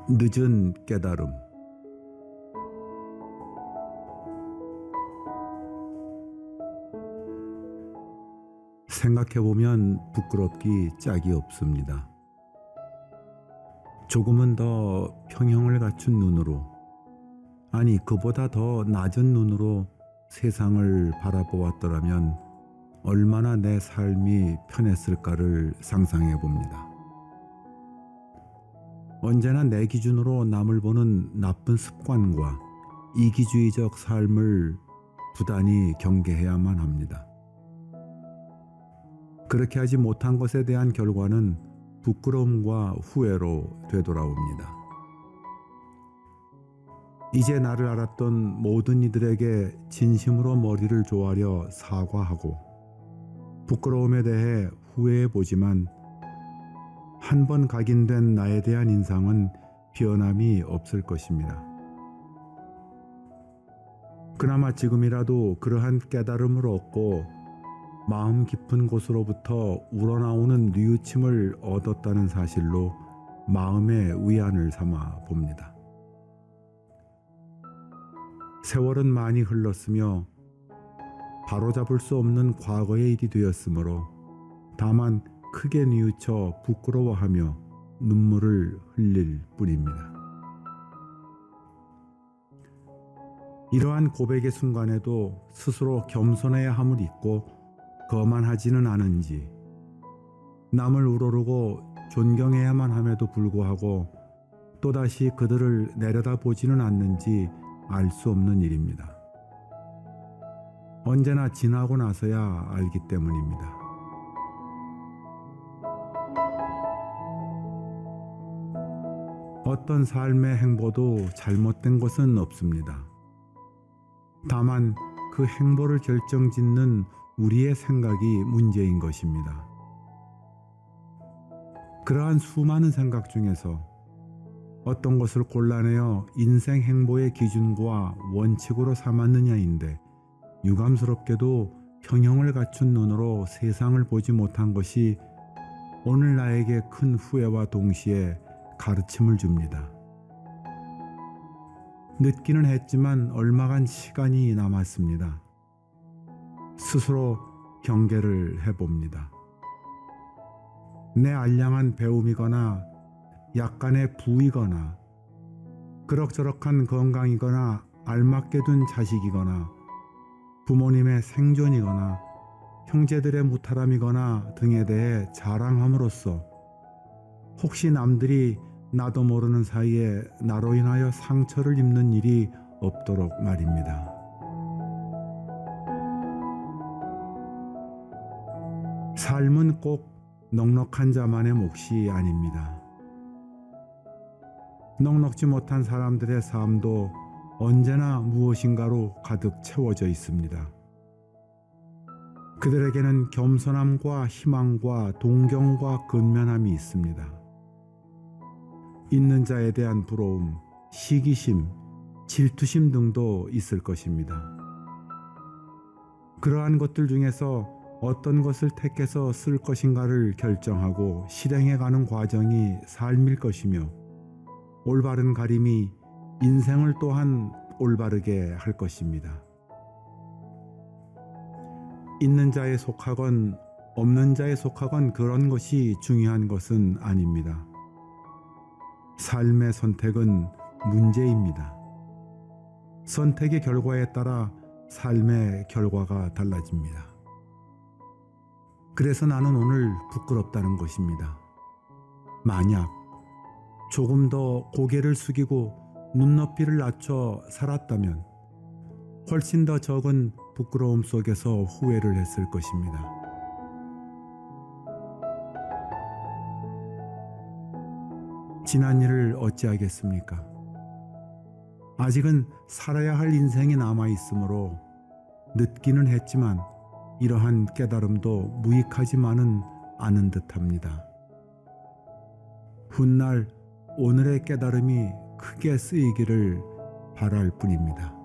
늦은 깨달음. 생각해보면 부끄럽기 짝이 없습니다. 조금은 더 평형을 갖춘 눈으로, 아니 그보다 더 낮은 눈으로 세상을 바라보았더라면 얼마나 내 삶이 편했을까를 상상해 봅니다. 언제나 내 기준으로 남을 보는 나쁜 습관과 이기주의적 삶을 부단히 경계해야만 합니다. 그렇게 하지 못한 것에 대한 결과는 부끄러움과 후회로 되돌아옵니다. 이제 나를 알았던 모든 이들에게 진심으로 머리를 조아려 사과하고 부끄러움에 대해 후회해 보지만 한 번 각인된 나에 대한 인상은 변함이 없을 것입니다. 그나마 지금이라도 그러한 깨달음을 얻고 마음 깊은 곳으로부터 우러나오는 뉘우침을 얻었다는 사실로 마음의 위안을 삼아 봅니다. 세월은 많이 흘렀으며 바로잡을 수 없는 과거의 일이 되었으므로 다만 크게 뉘우쳐 부끄러워하며 눈물을 흘릴 뿐입니다. 이러한 고백의 순간에도 스스로 겸손해야 함을 잊고 거만하지는 않은지, 남을 우러르고 존경해야만 함에도 불구하고 또다시 그들을 내려다보지는 않는지 알 수 없는 일입니다. 언제나 지나고 나서야 알기 때문입니다. 어떤 삶의 행보도 잘못된 것은 없습니다. 다만 그 행보를 결정짓는 우리의 생각이 문제인 것입니다. 그러한 수많은 생각 중에서 어떤 것을 골라내어 인생 행보의 기준과 원칙으로 삼았느냐인데 유감스럽게도 평형을 갖춘 눈으로 세상을 보지 못한 것이 오늘 나에게 큰 후회와 동시에 가르침을 줍니다. 늦기는 했지만 얼마간 시간이 남았습니다. 스스로 경계를 해봅니다. 내 알량한 배움이거나 약간의 부이거나 그럭저럭한 건강이거나 알맞게 둔 자식이거나 부모님의 생존이거나 형제들의 무탈함이거나 등에 대해 자랑함으로써 혹시 남들이 나도 모르는 사이에 나로 인하여 상처를 입는 일이 없도록 말입니다. 삶은 꼭 넉넉한 자만의 몫이 아닙니다. 넉넉지 못한 사람들의 삶도 언제나 무엇인가로 가득 채워져 있습니다. 그들에게는 겸손함과 희망과 동경과 근면함이 있습니다. 있는 자에 대한 부러움, 시기심, 질투심 등도 있을 것입니다. 그러한 것들 중에서 어떤 것을 택해서 쓸 것인가를 결정하고 실행해가는 과정이 삶일 것이며 올바른 가림이 인생을 또한 올바르게 할 것입니다. 있는 자에 속하건 없는 자에 속하건 그런 것이 중요한 것은 아닙니다. 삶의 선택은 문제입니다. 선택의 결과에 따라 삶의 결과가 달라집니다. 그래서 나는 오늘 부끄럽다는 것입니다. 만약 조금 더 고개를 숙이고 눈높이를 낮춰 살았다면 훨씬 더 적은 부끄러움 속에서 후회를 했을 것입니다. 지난 일을 어찌하겠습니까? 아직은 살아야 할 인생이 남아 있으므로 늦기는 했지만 이러한 깨달음도 무익하지만은 않은 듯합니다. 훗날 오늘의 깨달음이 크게 쓰이기를 바랄 뿐입니다.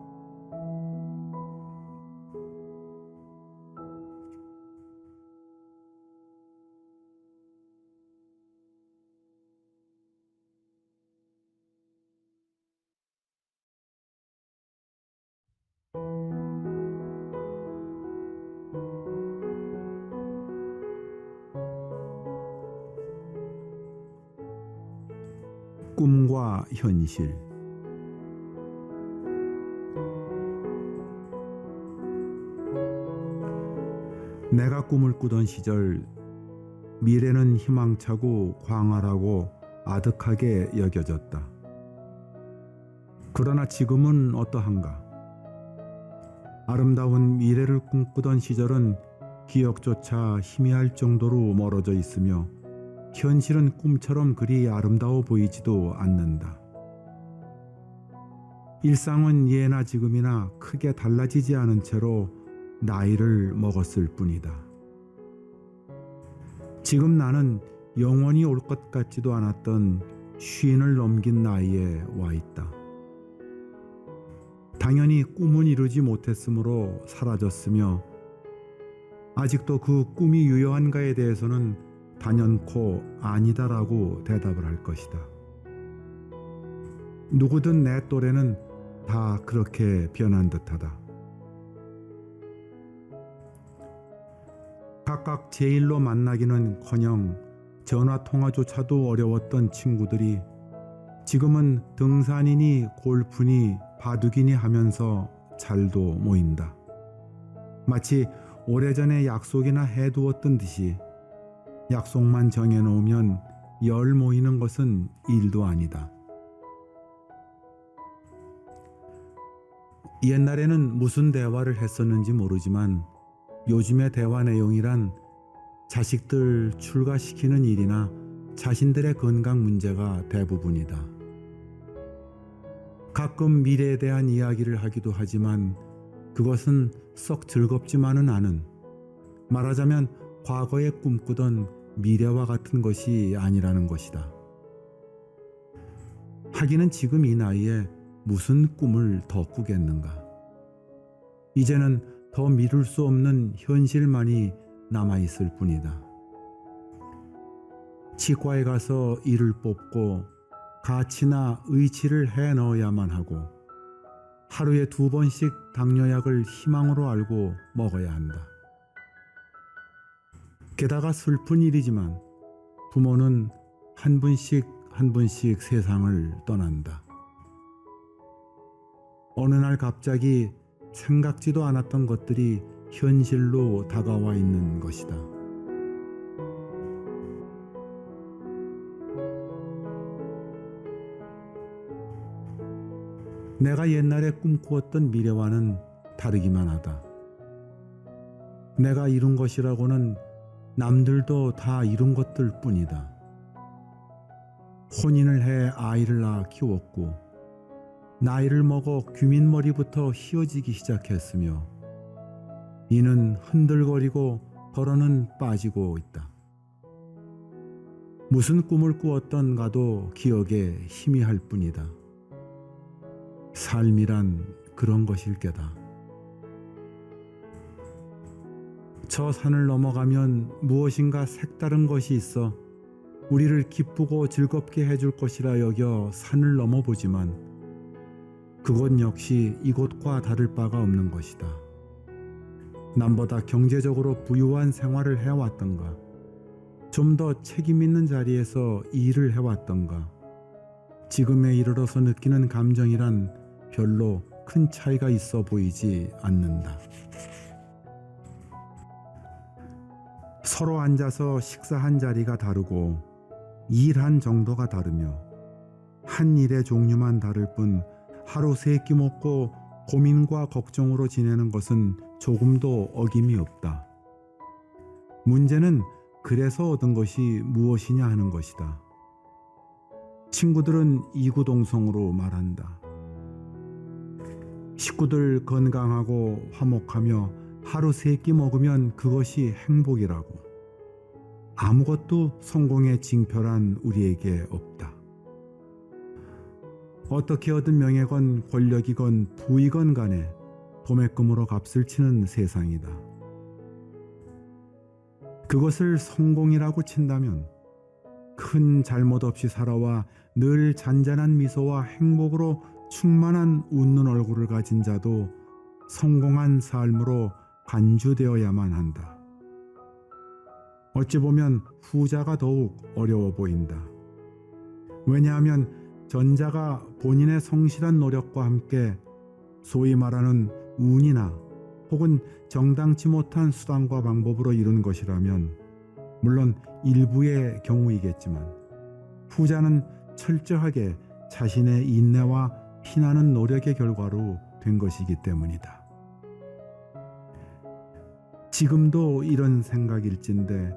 꿈과 현실. 내가 꿈을 꾸던 시절, 미래는 희망차고 광활하고 아득하게 여겨졌다. 그러나 지금은 어떠한가? 아름다운 미래를 꿈꾸던 시절은 기억조차 희미할 정도로 멀어져 있으며 현실은 꿈처럼 그리 아름다워 보이지도 않는다. 일상은 예나 지금이나 크게 달라지지 않은 채로 나이를 먹었을 뿐이다. 지금 나는 영원히 올 것 같지도 않았던 50을 넘긴 나이에 와 있다. 당연히 꿈은 이루지 못했으므로 사라졌으며 아직도 그 꿈이 유효한가에 대해서는 단연코 아니다라고 대답을 할 것이다. 누구든 내 또래는 다 그렇게 변한 듯하다. 각각 제1로 만나기는커녕 전화통화조차도 어려웠던 친구들이 지금은 등산이니 골프니 바둑이니 하면서 잘도 모인다. 마치 오래전에 약속이나 해두었던 듯이 약속만 정해놓으면 열 모이는 것은 일도 아니다. 옛날에는 무슨 대화를 했었는지 모르지만 요즘의 대화 내용이란 자식들 출가시키는 일이나 자신들의 건강 문제가 대부분이다. 가끔 미래에 대한 이야기를 하기도 하지만 그것은 썩 즐겁지만은 않은, 말하자면 과거에 꿈꾸던 미래와 같은 것이 아니라는 것이다. 하기는 지금 이 나이에 무슨 꿈을 더 꾸겠는가. 이제는 더 미룰 수 없는 현실만이 남아있을 뿐이다. 치과에 가서 이를 뽑고 가치나 의치를 해 넣어야만 하고 하루에 2번씩 당뇨약을 희망으로 알고 먹어야 한다. 게다가 슬픈 일이지만 부모는 한 분씩 한 분씩 세상을 떠난다. 어느 날 갑자기 생각지도 않았던 것들이 현실로 다가와 있는 것이다. 내가 옛날에 꿈꾸었던 미래와는 다르기만 하다. 내가 이룬 것이라고는 남들도 다 이룬 것들 뿐이다. 혼인을 해 아이를 낳아 키웠고 나이를 먹어 귀민머리부터 휘어지기 시작했으며 이는 흔들거리고 덜어는 빠지고 있다. 무슨 꿈을 꾸었던가도 기억에 희미할 뿐이다. 삶이란 그런 것일 게다. 저 산을 넘어가면 무엇인가 색다른 것이 있어 우리를 기쁘고 즐겁게 해줄 것이라 여겨 산을 넘어보지만 그곳 역시 이곳과 다를 바가 없는 것이다. 남보다 경제적으로 부유한 생활을 해왔던가, 좀 더 책임 있는 자리에서 일을 해왔던가, 지금에 이르러서 느끼는 감정이란 별로 큰 차이가 있어 보이지 않는다. 서로 앉아서 식사한 자리가 다르고 일한 정도가 다르며 한 일의 종류만 다를 뿐 하루 3끼 먹고 고민과 걱정으로 지내는 것은 조금도 어김이 없다. 문제는 그래서 얻은 것이 무엇이냐 하는 것이다. 친구들은 이구동성으로 말한다. 식구들 건강하고 화목하며 하루 3끼 먹으면 그것이 행복이라고. 아무것도 성공의 징표란 우리에게 없다. 어떻게 얻은 명예건 권력이건 부이건 간에 도매금으로 값을 치는 세상이다. 그것을 성공이라고 친다면 큰 잘못 없이 살아와 늘 잔잔한 미소와 행복으로 충만한 웃는 얼굴을 가진 자도 성공한 삶으로 간주되어야만 한다. 어찌 보면 후자가 더욱 어려워 보인다. 왜냐하면 전자가 본인의 성실한 노력과 함께 소위 말하는 운이나 혹은 정당치 못한 수단과 방법으로 이룬 것이라면 물론 일부의 경우이겠지만 후자는 철저하게 자신의 인내와 피나는 노력의 결과로 된 것이기 때문이다. 지금도 이런 생각일진데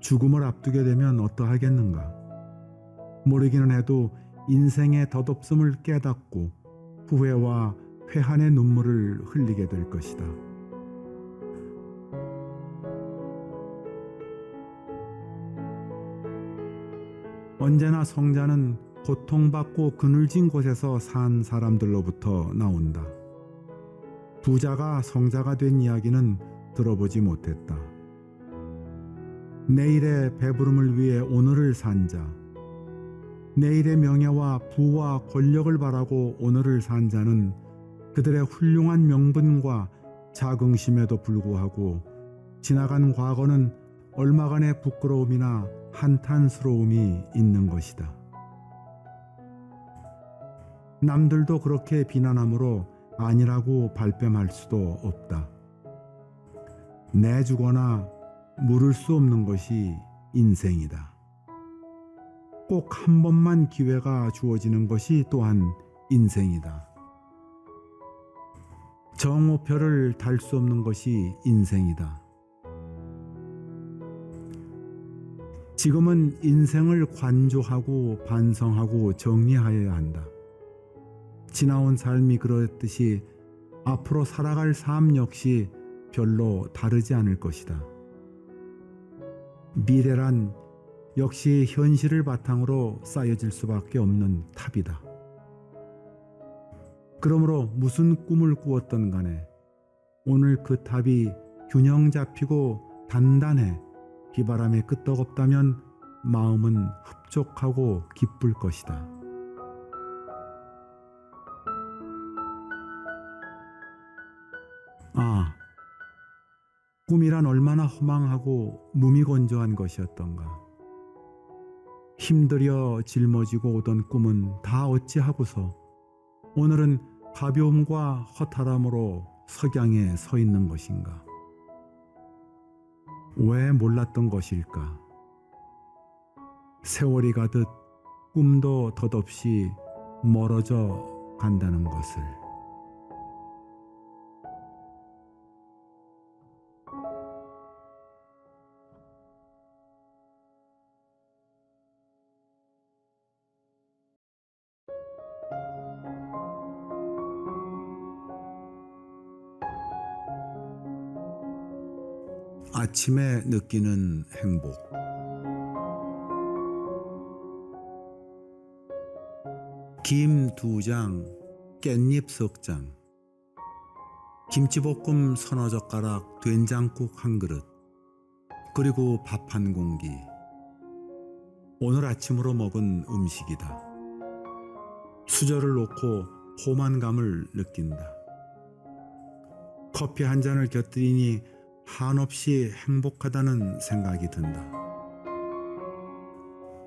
죽음을 앞두게 되면 어떠하겠는가? 모르기는 해도 인생의 덧없음을 깨닫고 후회와 회한의 눈물을 흘리게 될 것이다. 언제나 성자는 고통받고 그늘진 곳에서 산 사람들로부터 나온다. 부자가 성자가 된 이야기는 들어보지 못했다. 내일의 배부름을 위해 오늘을 산 자, 내일의 명예와 부와 권력을 바라고 오늘을 산 자는 그들의 훌륭한 명분과 자긍심에도 불구하고 지나간 과거는 얼마간의 부끄러움이나 한탄스러움이 있는 것이다. 남들도 그렇게 비난함으로 아니라고 발뺌할 수도 없다. 내주거나 물을 수 없는 것이 인생이다. 꼭 한 번만 기회가 주어지는 것이 또한 인생이다. 정오표를 달 수 없는 것이 인생이다. 지금은 인생을 관조하고 반성하고 정리하여야 한다. 지나온 삶이 그렇듯이 앞으로 살아갈 삶 역시 별로 다르지 않을 것이다. 미래란 역시 현실을 바탕으로 쌓여질 수밖에 없는 탑이다. 그러므로 무슨 꿈을 꾸었던 간에 오늘 그 탑이 균형 잡히고 단단해 비바람에 끄떡없다면 마음은 흡족하고 기쁠 것이다. 아, 꿈이란 얼마나 허망하고 무미건조한 것이었던가. 힘들여 짊어지고 오던 꿈은 다 어찌하고서 오늘은 가벼움과 허탈함으로 석양에 서 있는 것인가. 왜 몰랐던 것일까? 세월이 가듯 꿈도 덧없이 멀어져 간다는 것을. 아침에 느끼는 행복. 김 2장, 깻잎 3장, 김치볶음 서너 젓가락, 된장국 한 그릇, 그리고 밥 한 공기. 오늘 아침으로 먹은 음식이다. 수저를 놓고 포만감을 느낀다. 커피 한 잔을 곁들이니 한없이 행복하다는 생각이 든다.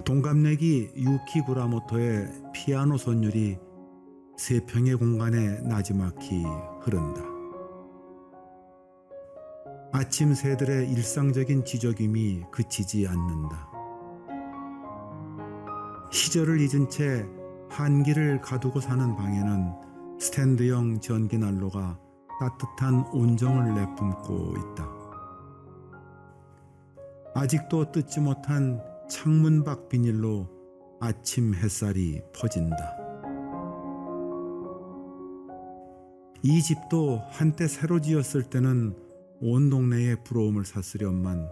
동갑내기 유키 구라모토의 피아노 선율이 3평의 공간에 나지막히 흐른다. 아침 새들의 일상적인 지저귀이 그치지 않는다. 시절을 잊은 채 한기를 가두고 사는 방에는 스탠드형 전기난로가 따뜻한 온정을 내뿜고 있다. 아직도 뜯지 못한 창문 밖 비닐로 아침 햇살이 퍼진다. 이 집도 한때 새로 지었을 때는 온 동네에 부러움을 샀으련만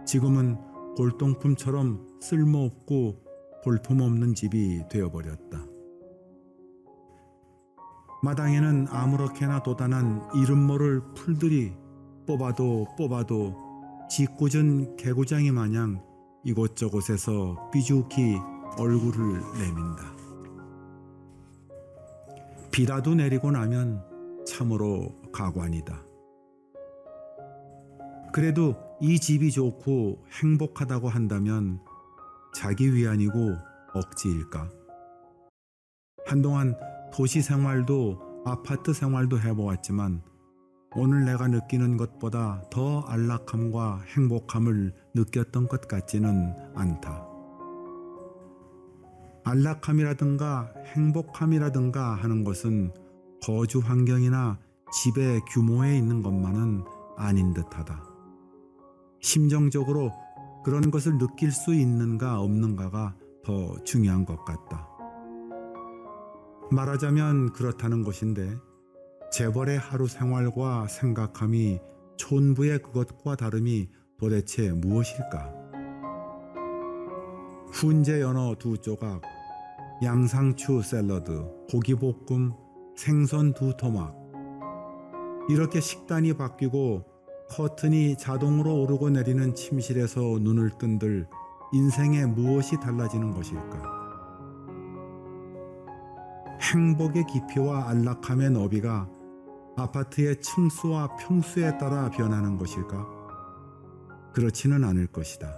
지금은 골동품처럼 쓸모없고 볼품없는 집이 되어버렸다. 마당에는 아무렇게나 돋아난 이름 모를 풀들이 뽑아도 짓궂은 개구장이 마냥 이곳저곳에서 삐죽히 얼굴을 내민다. 비라도 내리고 나면 참으로 가관이다. 그래도 이 집이 좋고 행복하다고 한다면 자기 위안이고 억지일까? 한동안 도시 생활도 아파트 생활도 해보았지만 오늘 내가 느끼는 것보다 더 안락함과 행복함을 느꼈던 것 같지는 않다. 안락함이라든가 행복함이라든가 하는 것은 거주 환경이나 집의 규모에 있는 것만은 아닌 듯하다. 심정적으로 그런 것을 느낄 수 있는가 없는가가 더 중요한 것 같다. 말하자면 그렇다는 것인데 재벌의 하루 생활과 생각함이 촌부의 그것과 다름이 도대체 무엇일까? 훈제 연어 2조각, 양상추 샐러드, 고기볶음, 생선 2토막. 이렇게 식단이 바뀌고 커튼이 자동으로 오르고 내리는 침실에서 눈을 뜬들 인생에 무엇이 달라지는 것일까? 행복의 깊이와 안락함의 너비가 아파트의 층수와 평수에 따라 변하는 것일까? 그렇지는 않을 것이다.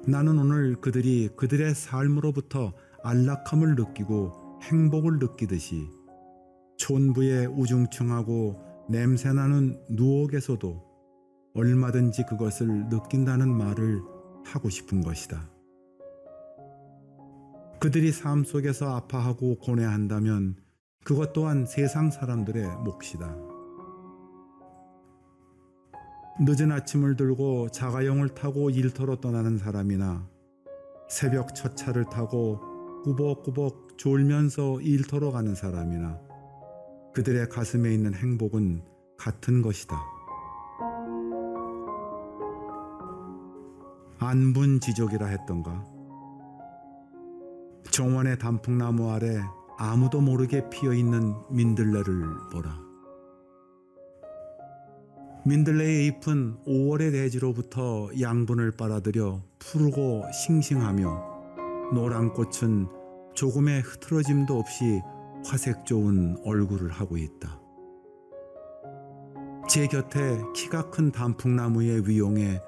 나는 오늘 그들이 그들의 삶으로부터 안락함을 느끼고 행복을 느끼듯이 촌부의 우중충하고 냄새나는 누옥에서도 얼마든지 그것을 느낀다는 말을 하고 싶은 것이다. 그들이 삶 속에서 아파하고 고뇌한다면 그것 또한 세상 사람들의 몫이다. 늦은 아침을 들고 자가용을 타고 일터로 떠나는 사람이나 새벽 첫 차를 타고 꾸벅꾸벅 졸면서 일터로 가는 사람이나 그들의 가슴에 있는 행복은 같은 것이다. 안분지족이라 했던가? 정원의 단풍나무 아래 아무도 모르게 피어있는 민들레를 보라. 민들레의 잎은 5월의 대지로부터 양분을 빨아들여 푸르고 싱싱하며 노란 꽃은 조금의 흐트러짐도 없이 화색 좋은 얼굴을 하고 있다. 제 곁에 키가 큰 단풍나무의 위용에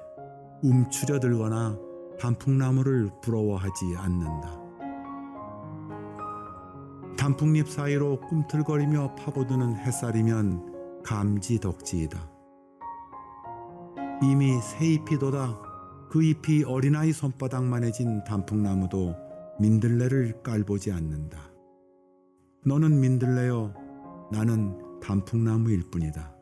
움츠려들거나 단풍나무를 부러워하지 않는다. 단풍잎 사이로 꿈틀거리며 파고드는 햇살이면 감지덕지이다. 이미 새 잎이 돋아 그 잎이 어린아이 손바닥만해진 단풍나무도 민들레를 깔보지 않는다. 너는 민들레요, 나는 단풍나무일 뿐이다.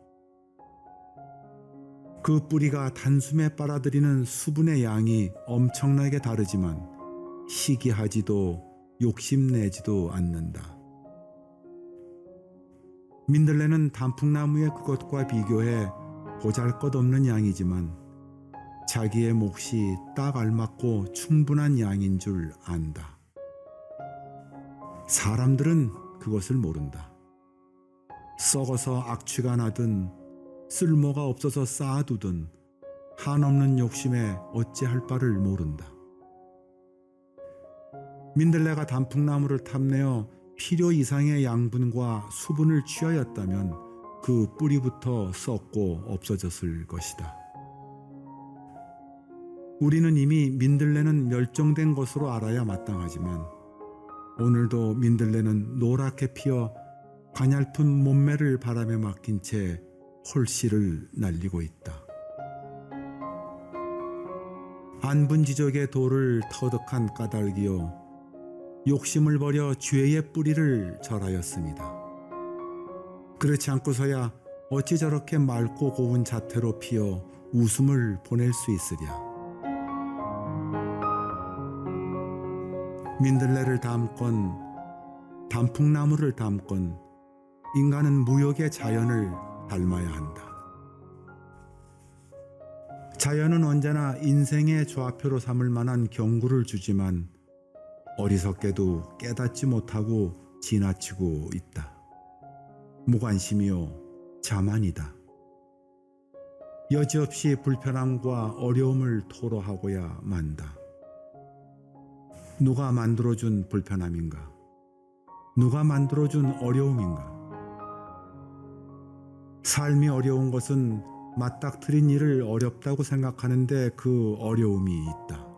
그 뿌리가 단숨에 빨아들이는 수분의 양이 엄청나게 다르지만 시기하지도 욕심내지도 않는다. 민들레는 단풍나무의 그것과 비교해 보잘것없는 양이지만 자기의 몫이 딱 알맞고 충분한 양인 줄 안다. 사람들은 그것을 모른다. 썩어서 악취가 나든 쓸모가 없어서 쌓아두든 한없는 욕심에 어찌할 바를 모른다. 민들레가 단풍나무를 탐내어 필요 이상의 양분과 수분을 취하였다면 그 뿌리부터 썩고 없어졌을 것이다. 우리는 이미 민들레는 멸종된 것으로 알아야 마땅하지만 오늘도 민들레는 노랗게 피어 가냘픈 몸매를 바람에 맡긴 채 홀씨를 날리고 있다. 안분지족의 돌을 터득한 까닭이요, 욕심을 버려 죄의 뿌리를 절하였습니다. 그렇지 않고서야 어찌 저렇게 맑고 고운 자태로 피어 웃음을 보낼 수 있으랴. 민들레를 담건 단풍나무를 담건 인간은 무역의 자연을 닮아야 한다. 자연은 언제나 인생의 좌표로 삼을 만한 경고를 주지만 어리석게도 깨닫지 못하고 지나치고 있다. 무관심이요 자만이다. 여지없이 불편함과 어려움을 토로하고야 만다. 누가 만들어준 불편함인가? 누가 만들어준 어려움인가? 삶이 어려운 것은 맞닥뜨린 일을 어렵다고 생각하는데 그 어려움이 있다.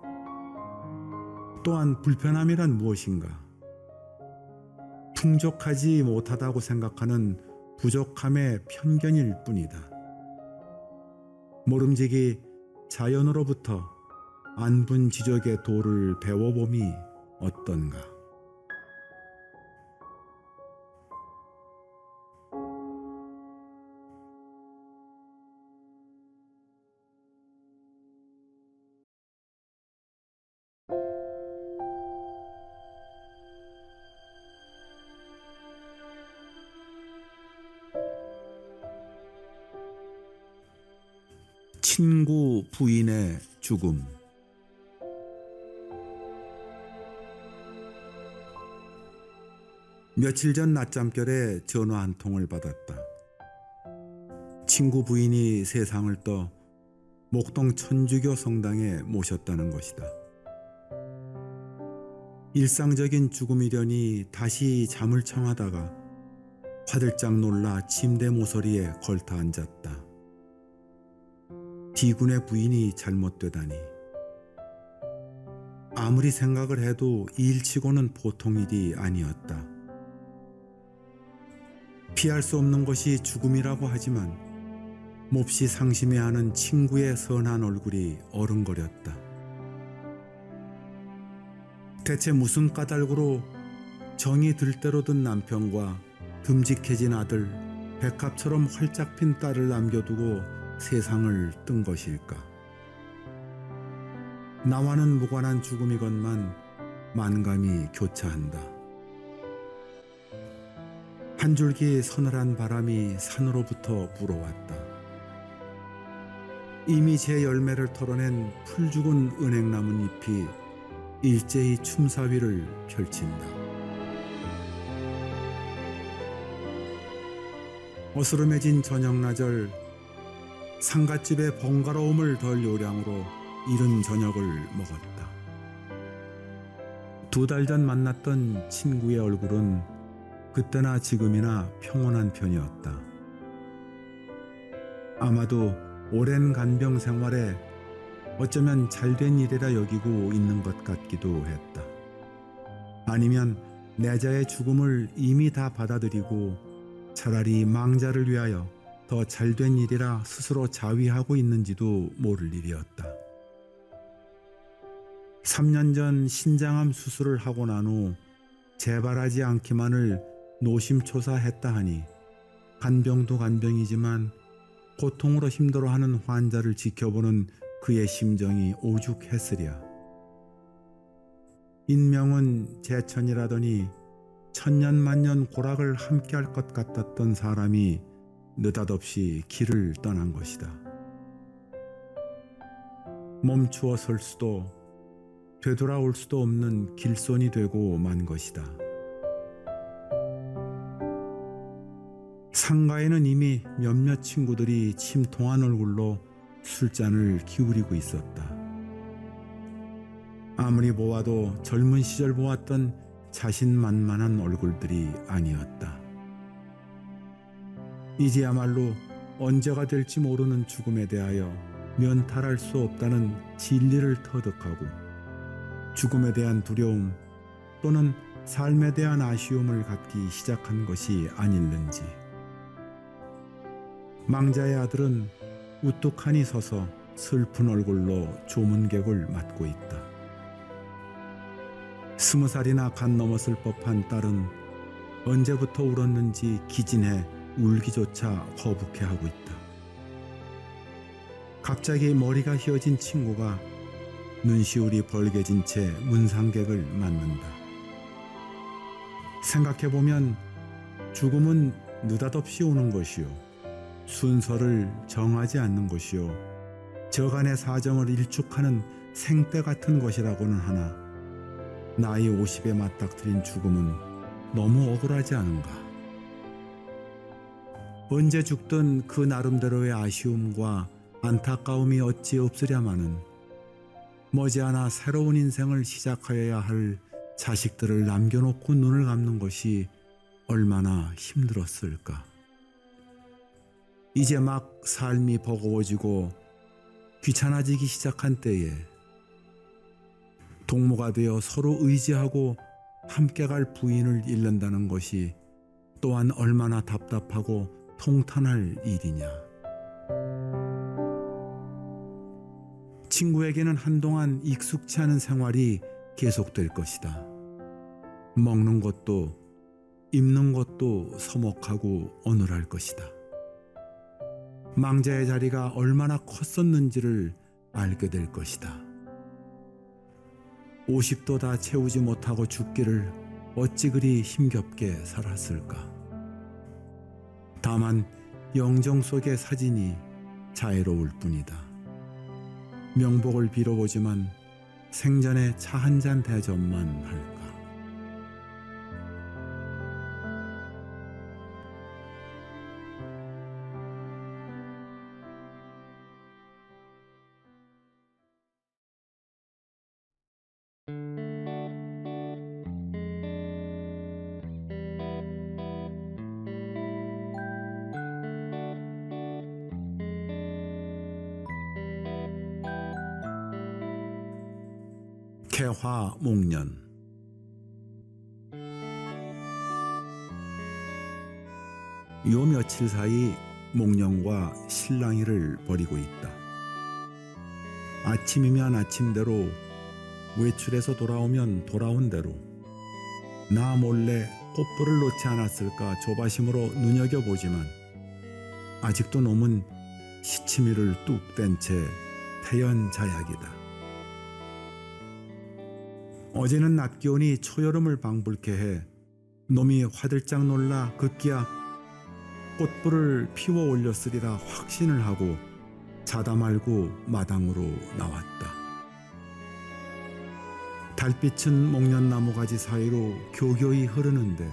또한 불편함이란 무엇인가? 풍족하지 못하다고 생각하는 부족함의 편견일 뿐이다. 모름지기 자연으로부터 안분지족의 도를 배워봄이 어떤가. 친구 부인의 죽음. 며칠 전 낮잠결에 전화 한 통을 받았다. 친구 부인이 세상을 떠 목동 천주교 성당에 모셨다는 것이다. 일상적인 죽음이려니 다시 잠을 청하다가 화들짝 놀라 침대 모서리에 걸터 앉았다. D군의 부인이 잘못되다니. 아무리 생각을 해도 이 일치고는 보통 일이 아니었다. 피할 수 없는 것이 죽음이라고 하지만 몹시 상심해하는 친구의 선한 얼굴이 어른거렸다. 대체 무슨 까닭으로 정이 들대로 든 남편과 듬직해진 아들, 백합처럼 활짝 핀 딸을 남겨두고 세상을 뜬 것일까? 나와는 무관한 죽음이건만 만감이 교차한다. 한 줄기 서늘한 바람이 산으로부터 불어왔다. 이미 제 열매를 털어낸 풀죽은 은행나뭇잎이 일제히 춤사위를 펼친다. 어스름해진 저녁나절, 상갓집의 번거로움을 덜 요량으로 이른 저녁을 먹었다. 2달 전 만났던 친구의 얼굴은 그때나 지금이나 평온한 편이었다. 아마도 오랜 간병 생활에 어쩌면 잘된 일이라 여기고 있는 것 같기도 했다. 아니면 내자의 죽음을 이미 다 받아들이고 차라리 망자를 위하여 더 잘된 일이라 스스로 자위하고 있는지도 모를 일이었다. 3년 전 신장암 수술을 하고 난 후 재발하지 않기만을 노심초사했다 하니 간병도 간병이지만 고통으로 힘들어하는 환자를 지켜보는 그의 심정이 오죽했으랴. 인명은 제천이라더니 천년만년 고락을 함께할 것 같았던 사람이 느닷없이 길을 떠난 것이다. 멈추어 설 수도 되돌아올 수도 없는 길손이 되고 만 것이다. 상가에는 이미 몇몇 친구들이 침통한 얼굴로 술잔을 기울이고 있었다. 아무리 보아도 젊은 시절 보았던 자신만만한 얼굴들이 아니었다. 이제야말로 언제가 될지 모르는 죽음에 대하여 면탈할 수 없다는 진리를 터득하고 죽음에 대한 두려움 또는 삶에 대한 아쉬움을 갖기 시작한 것이 아닐는지. 망자의 아들은 우뚝하니 서서 슬픈 얼굴로 조문객을 맞고 있다. 20살이나 간 넘었을 법한 딸은 언제부터 울었는지 기진해 울기조차 거북해하고 있다. 갑자기 머리가 휘어진 친구가 눈시울이 벌개진 채 문상객을 맞는다. 생각해보면 죽음은 느닷없이 오는 것이요, 순서를 정하지 않는 것이요, 저간의 사정을 일축하는 생때 같은 것이라고는 하나 나이 50에 맞닥뜨린 죽음은 너무 억울하지 않은가. 언제 죽든 그 나름대로의 아쉬움과 안타까움이 어찌 없으랴마는 머지않아 새로운 인생을 시작하여야 할 자식들을 남겨놓고 눈을 감는 것이 얼마나 힘들었을까. 이제 막 삶이 버거워지고 귀찮아지기 시작한 때에 동무가 되어 서로 의지하고 함께 갈 부인을 잃는다는 것이 또한 얼마나 답답하고 통탄할 일이냐. 친구에게는 한동안 익숙치 않은 생활이 계속될 것이다. 먹는 것도 입는 것도 서먹하고 어눌할 것이다. 망자의 자리가 얼마나 컸었는지를 알게 될 것이다. 50도 다 채우지 못하고 죽기를 어찌 그리 힘겹게 살았을까. 다만 영정 속의 사진이 자애로울 뿐이다. 명복을 빌어보지만 생전에 차 한 잔 대접만 할까. 개화목련. 요 며칠 사이 목련과 실랑이를 벌이고 있다. 아침이면 아침대로, 외출해서 돌아오면 돌아온 대로 나 몰래 꽃불을 놓지 않았을까 조바심으로 눈여겨보지만 아직도 놈은 시치미를 뚝 뗀 채 태연자약이다. 어제는 낮 기온이 초여름을 방불케 해 놈이 화들짝 놀라 급기야 꽃불을 피워 올렸으리라 확신을 하고 자다 말고 마당으로 나왔다. 달빛은 목련나무 가지 사이로 교교히 흐르는데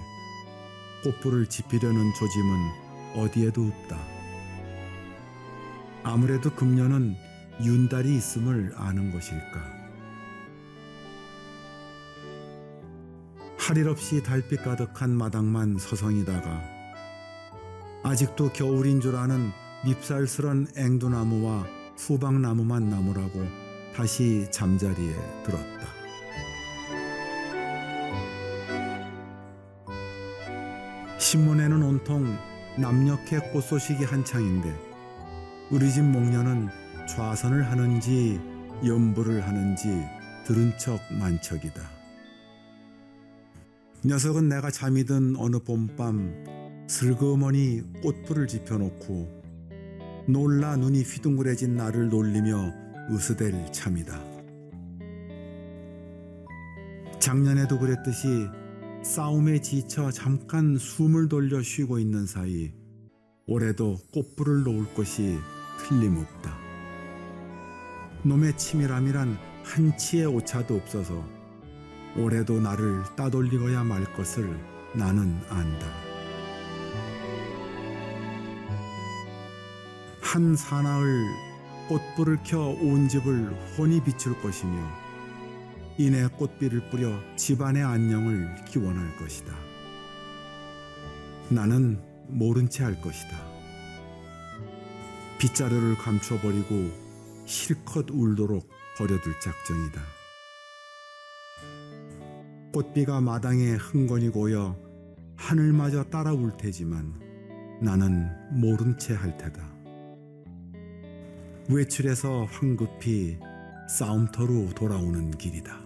꽃불을 지피려는 조짐은 어디에도 없다. 아무래도 금년은 윤달이 있음을 아는 것일까. 할 일 없이 달빛 가득한 마당만 서성이다가 아직도 겨울인 줄 아는 밉살스런 앵두나무와 수박나무만 나무라고 다시 잠자리에 들었다. 신문에는 온통 남녘의 꽃소식이 한창인데 우리 집 목련은 좌선을 하는지 연부를 하는지 들은 척 만척이다. 녀석은 내가 잠이 든 어느 봄밤 슬그머니 꽃불을 지펴놓고 놀라 눈이 휘둥그레진 나를 놀리며 으스댈 참이다. 작년에도 그랬듯이 싸움에 지쳐 잠깐 숨을 돌려 쉬고 있는 사이 올해도 꽃불을 놓을 것이 틀림없다. 놈의 치밀함이란 한치의 오차도 없어서 올해도 나를 따돌리고야 말 것을 나는 안다. 한 사나흘 꽃불을 켜 온 집을 혼이 비출 것이며 이내 꽃비를 뿌려 집안의 안녕을 기원할 것이다. 나는 모른 채 할 것이다. 빗자루를 감춰버리고 실컷 울도록 버려둘 작정이다. 꽃비가 마당에 흥건히 고여 하늘마저 따라올 테지만 나는 모른 채 할 테다. 외출해서 황급히 싸움터로 돌아오는 길이다.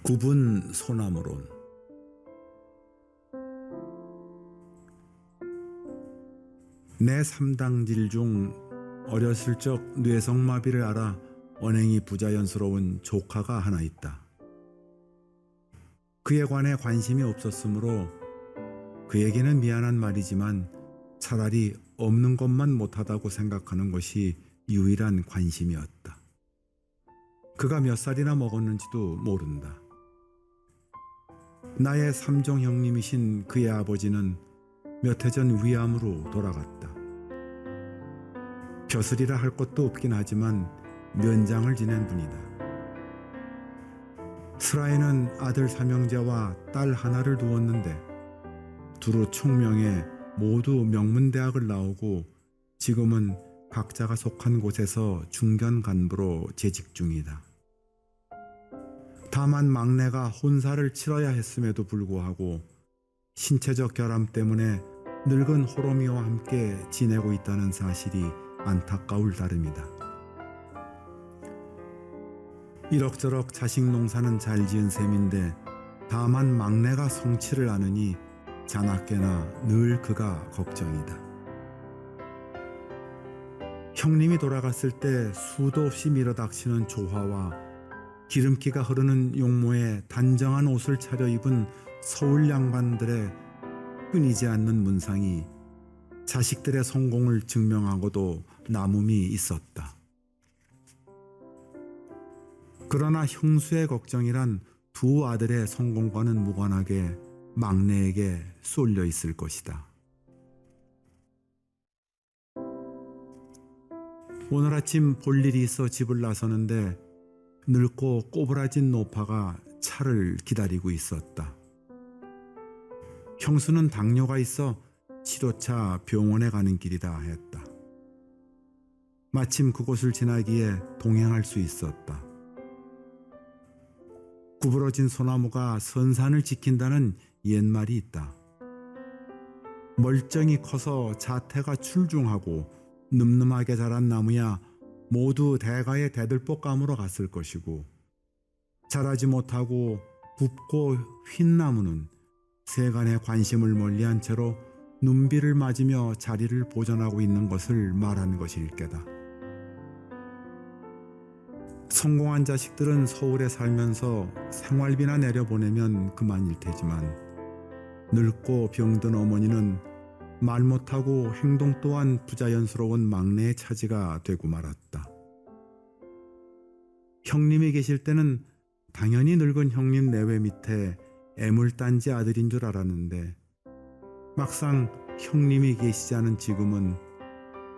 굽은 소나무론. 내 삼당질 중 어렸을 적 뇌성마비를 앓아 언행이 부자연스러운 조카가 하나 있다. 그에 관해 관심이 없었으므로 그에게는 미안한 말이지만 차라리 없는 것만 못하다고 생각하는 것이 유일한 관심이었다. 그가 몇 살이나 먹었는지도 모른다. 나의 삼종 형님이신 그의 아버지는 몇 해 전 위암으로 돌아갔다. 벼슬이라 할 것도 없긴 하지만 면장을 지낸 분이다. 스라에는 아들 삼형제와 딸 하나를 두었는데 두루 총명해 모두 명문대학을 나오고 지금은 각자가 속한 곳에서 중견 간부로 재직 중이다. 다만 막내가 혼사를 치러야 했음에도 불구하고 신체적 결함 때문에 늙은 호로미와 함께 지내고 있다는 사실이 안타까울 따름이다. 이럭저럭 자식 농사는 잘 지은 셈인데 다만 막내가 성취를 않으니 자나깨나 늘 그가 걱정이다. 형님이 돌아갔을 때 수도 없이 밀어닥치는 조화와 기름기가 흐르는 용모에 단정한 옷을 차려입은 서울 양반들의 끊이지 않는 문상이 자식들의 성공을 증명하고도 남음이 있었다. 그러나 형수의 걱정이란 두 아들의 성공과는 무관하게 막내에게 쏠려 있을 것이다. 오늘 아침 볼 일이 있어 집을 나서는데 늙고 꼬부라진 노파가 차를 기다리고 있었다. 형수는 당뇨가 있어 치료차 병원에 가는 길이다 했다. 마침 그곳을 지나기에 동행할 수 있었다. 구부러진 소나무가 선산을 지킨다는 옛말이 있다. 멀쩡히 커서 자태가 출중하고 늠름하게 자란 나무야 모두 대가의 대들보감으로 갔을 것이고, 자라지 못하고 붓고 휜 나무는 세간의 관심을 멀리한 채로 눈비를 맞으며 자리를 보존하고 있는 것을 말하는 것일 게다. 성공한 자식들은 서울에 살면서 생활비나 내려보내면 그만일 테지만 늙고 병든 어머니는 말 못하고 행동 또한 부자연스러운 막내의 차지가 되고 말았다. 형님이 계실 때는 당연히 늙은 형님 내외 밑에 애물단지 아들인 줄 알았는데 막상 형님이 계시지 않은 지금은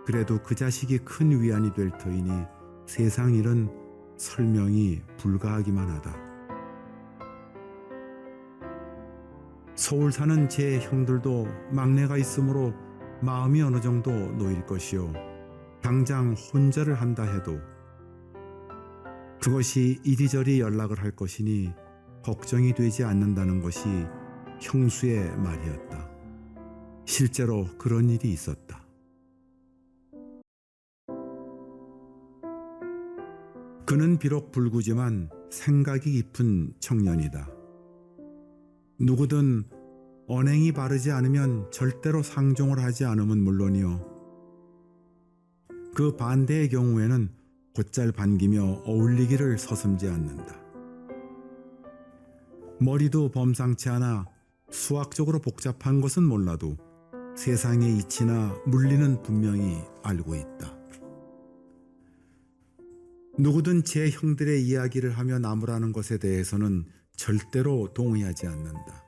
그래도 그 자식이 큰 위안이 될 터이니 세상 일은 설명이 불가하기만 하다. 서울 사는 제 형들도 막내가 있으므로 마음이 어느 정도 놓일 것이요, 당장 혼자를 한다 해도 그것이 이리저리 연락을 할 것이니 걱정이 되지 않는다는 것이 형수의 말이었다. 실제로 그런 일이 있었다. 그는 비록 불구지만 생각이 깊은 청년이다. 누구든 언행이 바르지 않으면 절대로 상종을 하지 않으면 물론이요, 그 반대의 경우에는 곧잘 반기며 어울리기를 서슴지 않는다. 머리도 범상치 않아 수학적으로 복잡한 것은 몰라도 세상의 이치나 물리는 분명히 알고 있다. 누구든 제 형들의 이야기를 하며 나무라는 것에 대해서는 절대로 동의하지 않는다.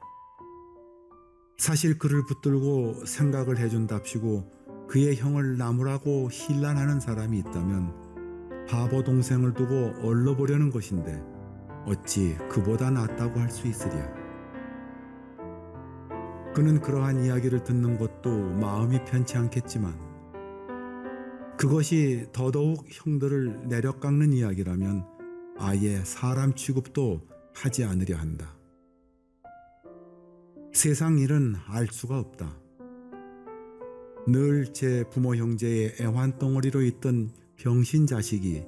사실 그를 붙들고 생각을 해준답시고 그의 형을 나무라고 힐난하는 사람이 있다면 바보 동생을 두고 얼러보려는 것인데 어찌 그보다 낫다고 할 수 있으랴. 그는 그러한 이야기를 듣는 것도 마음이 편치 않겠지만 그것이 더더욱 형들을 내려깎는 이야기라면 아예 사람 취급도 하지 않으려 한다. 세상 일은 알 수가 없다. 늘 제 부모 형제의 애환덩어리로 있던 병신 자식이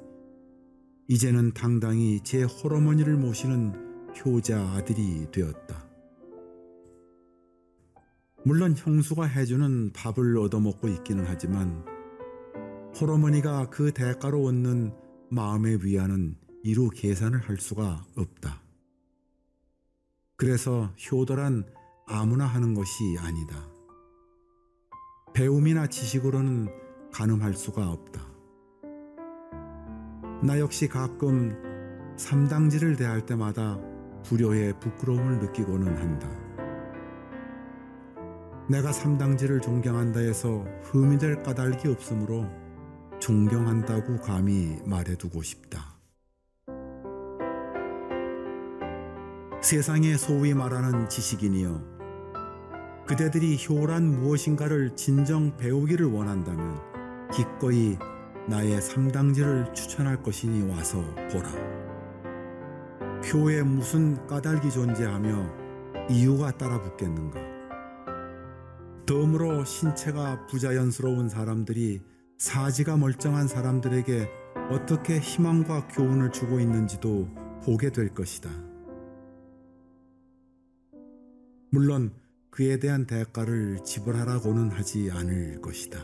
이제는 당당히 제 홀어머니를 모시는 효자 아들이 되었다. 물론 형수가 해주는 밥을 얻어먹고 있기는 하지만 홀어머니가 그 대가로 얻는 마음의 위안은 이루 계산을 할 수가 없다. 그래서 효도란 아무나 하는 것이 아니다. 배움이나 지식으로는 가늠할 수가 없다. 나 역시 가끔 삼당지를 대할 때마다 불효의 부끄러움을 느끼고는 한다. 내가 삼당지를 존경한다 해서 흠이 될 까닭이 없으므로 존경한다고 감히 말해두고 싶다. 세상에 소위 말하는 지식인이여, 그대들이 효란 무엇인가를 진정 배우기를 원한다면 기꺼이 나의 삼당지를 추천할 것이니 와서 보라. 표에 무슨 까닭이 존재하며 이유가 따라붙겠는가? 덤으로 신체가 부자연스러운 사람들이 사지가 멀쩡한 사람들에게 어떻게 희망과 교훈을 주고 있는지도 보게 될 것이다. 물론 그에 대한 대가를 지불하라고는 하지 않을 것이다.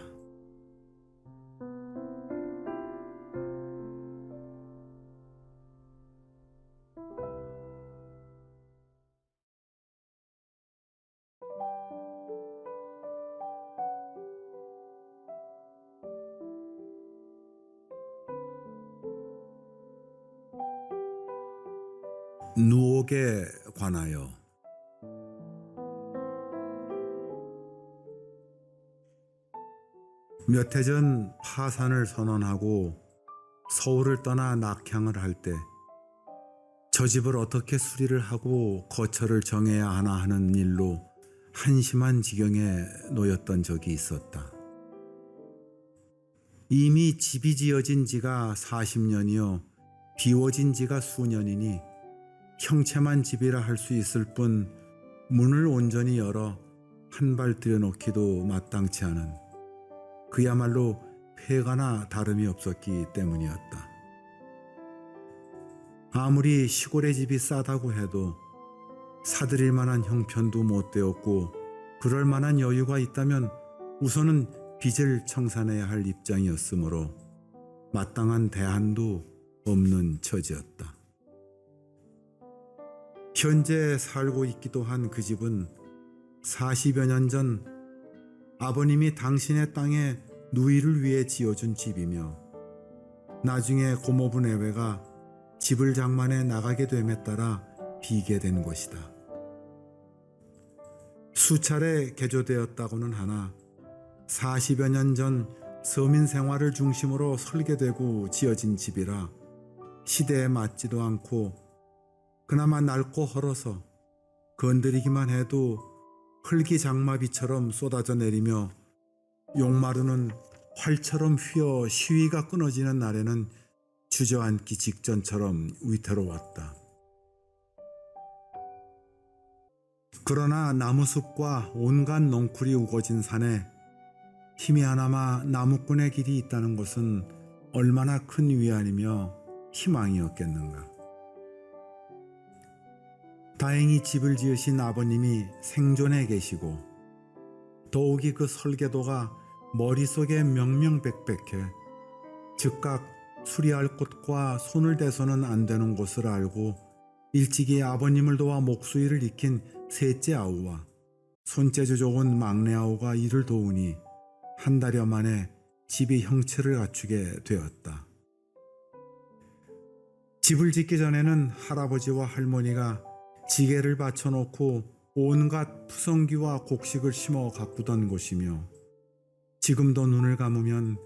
누옥에 관하여. 몇 해 전 파산을 선언하고 서울을 떠나 낙향을 할 때 저 집을 어떻게 수리를 하고 거처를 정해야 하나 하는 일로 한심한 지경에 놓였던 적이 있었다. 이미 집이 지어진 지가 40년이요 비워진 지가 수년이니 형체만 집이라 할 수 있을 뿐 문을 온전히 열어 한 발 들여놓기도 마땅치 않은, 그야말로 폐가나 다름이 없었기 때문이었다. 아무리 시골의 집이 싸다고 해도 사들일 만한 형편도 못 되었고 그럴 만한 여유가 있다면 우선은 빚을 청산해야 할 입장이었으므로 마땅한 대안도 없는 처지였다. 현재 살고 있기도 한 그 집은 40여 년 전 아버님이 당신의 땅에 누이를 위해 지어준 집이며 나중에 고모부 내외가 집을 장만해 나가게 됨에 따라 비게 된 곳이다. 수차례 개조되었다고는 하나 40여 년 전 서민 생활을 중심으로 설계되고 지어진 집이라 시대에 맞지도 않고 그나마 낡고 헐어서 건드리기만 해도 흙이장마비처럼 쏟아져 내리며 용마루는 활처럼 휘어 시위가 끊어지는 날에는 주저앉기 직전처럼 위태로웠다. 그러나 나무숲과 온갖 넝쿨이 우거진 산에 희미하나마 나무꾼의 길이 있다는 것은 얼마나 큰 위안이며 희망이었겠는가. 다행히 집을 지으신 아버님이 생존해 계시고 더욱이 그 설계도가 머릿속에 명명백백해 즉각 수리할 곳과 손을 대서는 안 되는 곳을 알고 일찍이 아버님을 도와 목수일을 익힌 셋째 아우와 손재주 좋은 막내 아우가 이를 도우니 한 달여 만에 집이 형체를 갖추게 되었다. 집을 짓기 전에는 할아버지와 할머니가 지게를 받쳐놓고 온갖 푸성귀와 곡식을 심어 가꾸던 곳이며 지금도 눈을 감으면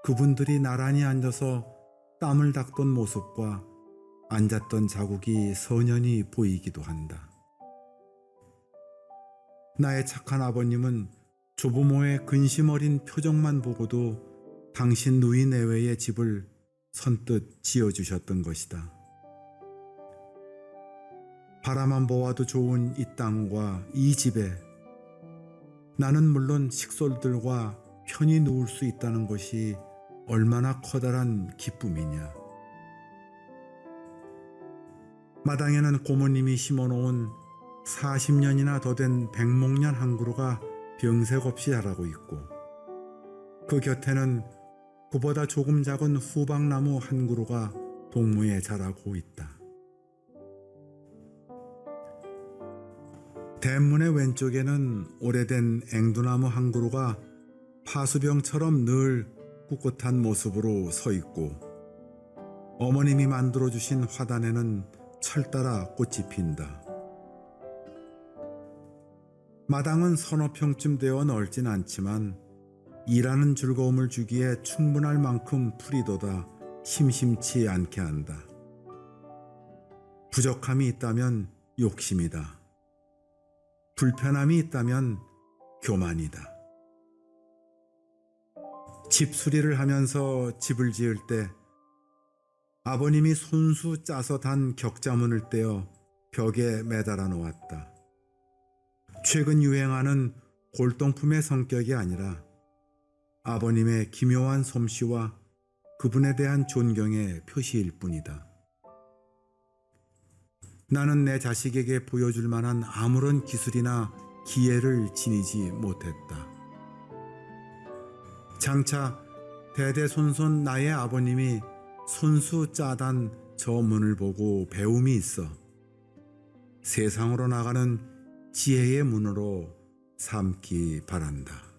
그분들이 나란히 앉아서 땀을 닦던 모습과 앉았던 자국이 선연히 보이기도 한다. 나의 착한 아버님은 조부모의 근심 어린 표정만 보고도 당신 누이 내외의 집을 선뜻 지어주셨던 것이다. 바라만 보아도 좋은 이 땅과 이 집에 나는 물론 식솔들과 편히 누울 수 있다는 것이 얼마나 커다란 기쁨이냐. 마당에는 고모님이 심어놓은 40년이나 더 된 백목련 한 그루가 병색 없이 자라고 있고 그 곁에는 그보다 조금 작은 후박나무 한 그루가 동무에 자라고 있다. 대문의 왼쪽에는 오래된 앵두나무 한 그루가 파수병처럼 늘 꿋꿋한 모습으로 서 있고 어머님이 만들어주신 화단에는 철따라 꽃이 핀다. 마당은 서너 평쯤 되어 넓진 않지만 일하는 즐거움을 주기에 충분할 만큼 풀이돋아 심심치 않게 한다. 부족함이 있다면 욕심이다. 불편함이 있다면 교만이다. 집수리를 하면서 집을 지을 때 아버님이 손수 짜서 단 격자문을 떼어 벽에 매달아 놓았다. 최근 유행하는 골동품의 성격이 아니라 아버님의 기묘한 솜씨와 그분에 대한 존경의 표시일 뿐이다. 나는 내 자식에게 보여줄 만한 아무런 기술이나 기회를 지니지 못했다. 장차 대대손손 나의 아버님이 손수 짜단 저 문을 보고 배움이 있어 세상으로 나가는 지혜의 문으로 삼기 바란다.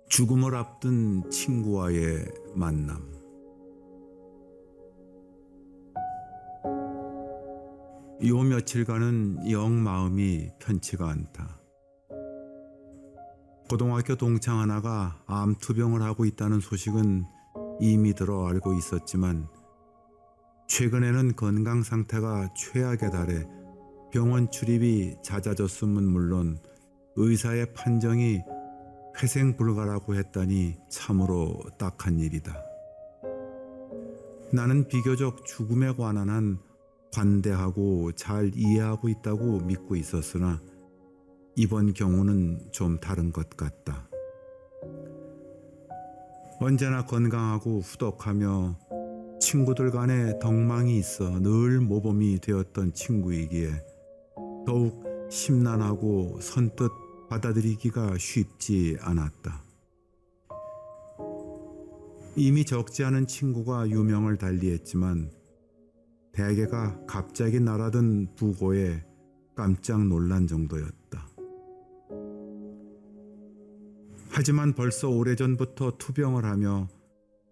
죽음을 앞둔 친구와의 만남. 요 며칠간은 영 마음이 편치가 않다. 고등학교 동창 하나가 암투병을 하고 있다는 소식은 이미 들어 알고 있었지만 최근에는 건강 상태가 최악에 달해 병원 출입이 잦아졌음은 물론 의사의 판정이 회생 불가라고 했다니 참으로 딱한 일이다. 나는 비교적 죽음에 관한 한 관대하고 잘 이해하고 있다고 믿고 있었으나 이번 경우는 좀 다른 것 같다. 언제나 건강하고 후덕하며 친구들 간에 덕망이 있어 늘 모범이 되었던 친구이기에 더욱 심란하고 선뜻 받아들이기가 쉽지 않았다. 이미 적지 않은 친구가 유명을 달리했지만 대개가 갑자기 날아든 부고에 깜짝 놀란 정도였다. 하지만 벌써 오래전부터 투병을 하며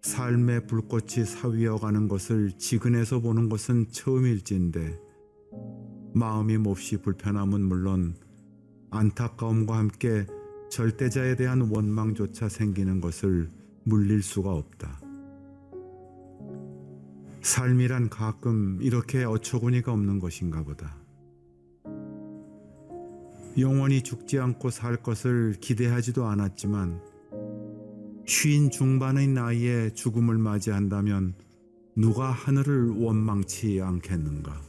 삶의 불꽃이 사위어가는 것을 지근에서 보는 것은 처음일진데 마음이 몹시 불편함은 물론 안타까움과 함께 절대자에 대한 원망조차 생기는 것을 물릴 수가 없다. 삶이란 가끔 이렇게 어처구니가 없는 것인가 보다. 영원히 죽지 않고 살 것을 기대하지도 않았지만 50 중반의 나이에 죽음을 맞이한다면 누가 하늘을 원망치 않겠는가.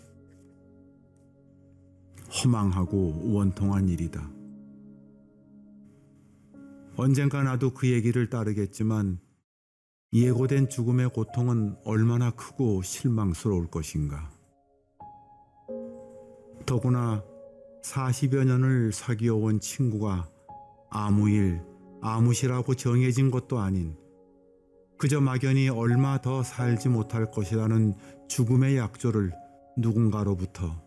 허망하고 원통한 일이다. 언젠가 나도 그 얘기를 따르겠지만 예고된 죽음의 고통은 얼마나 크고 실망스러울 것인가. 더구나 40여 년을 사귀어온 친구가 아무 일, 아무 시라고 정해진 것도 아닌 그저 막연히 얼마 더 살지 못할 것이라는 죽음의 약조를 누군가로부터,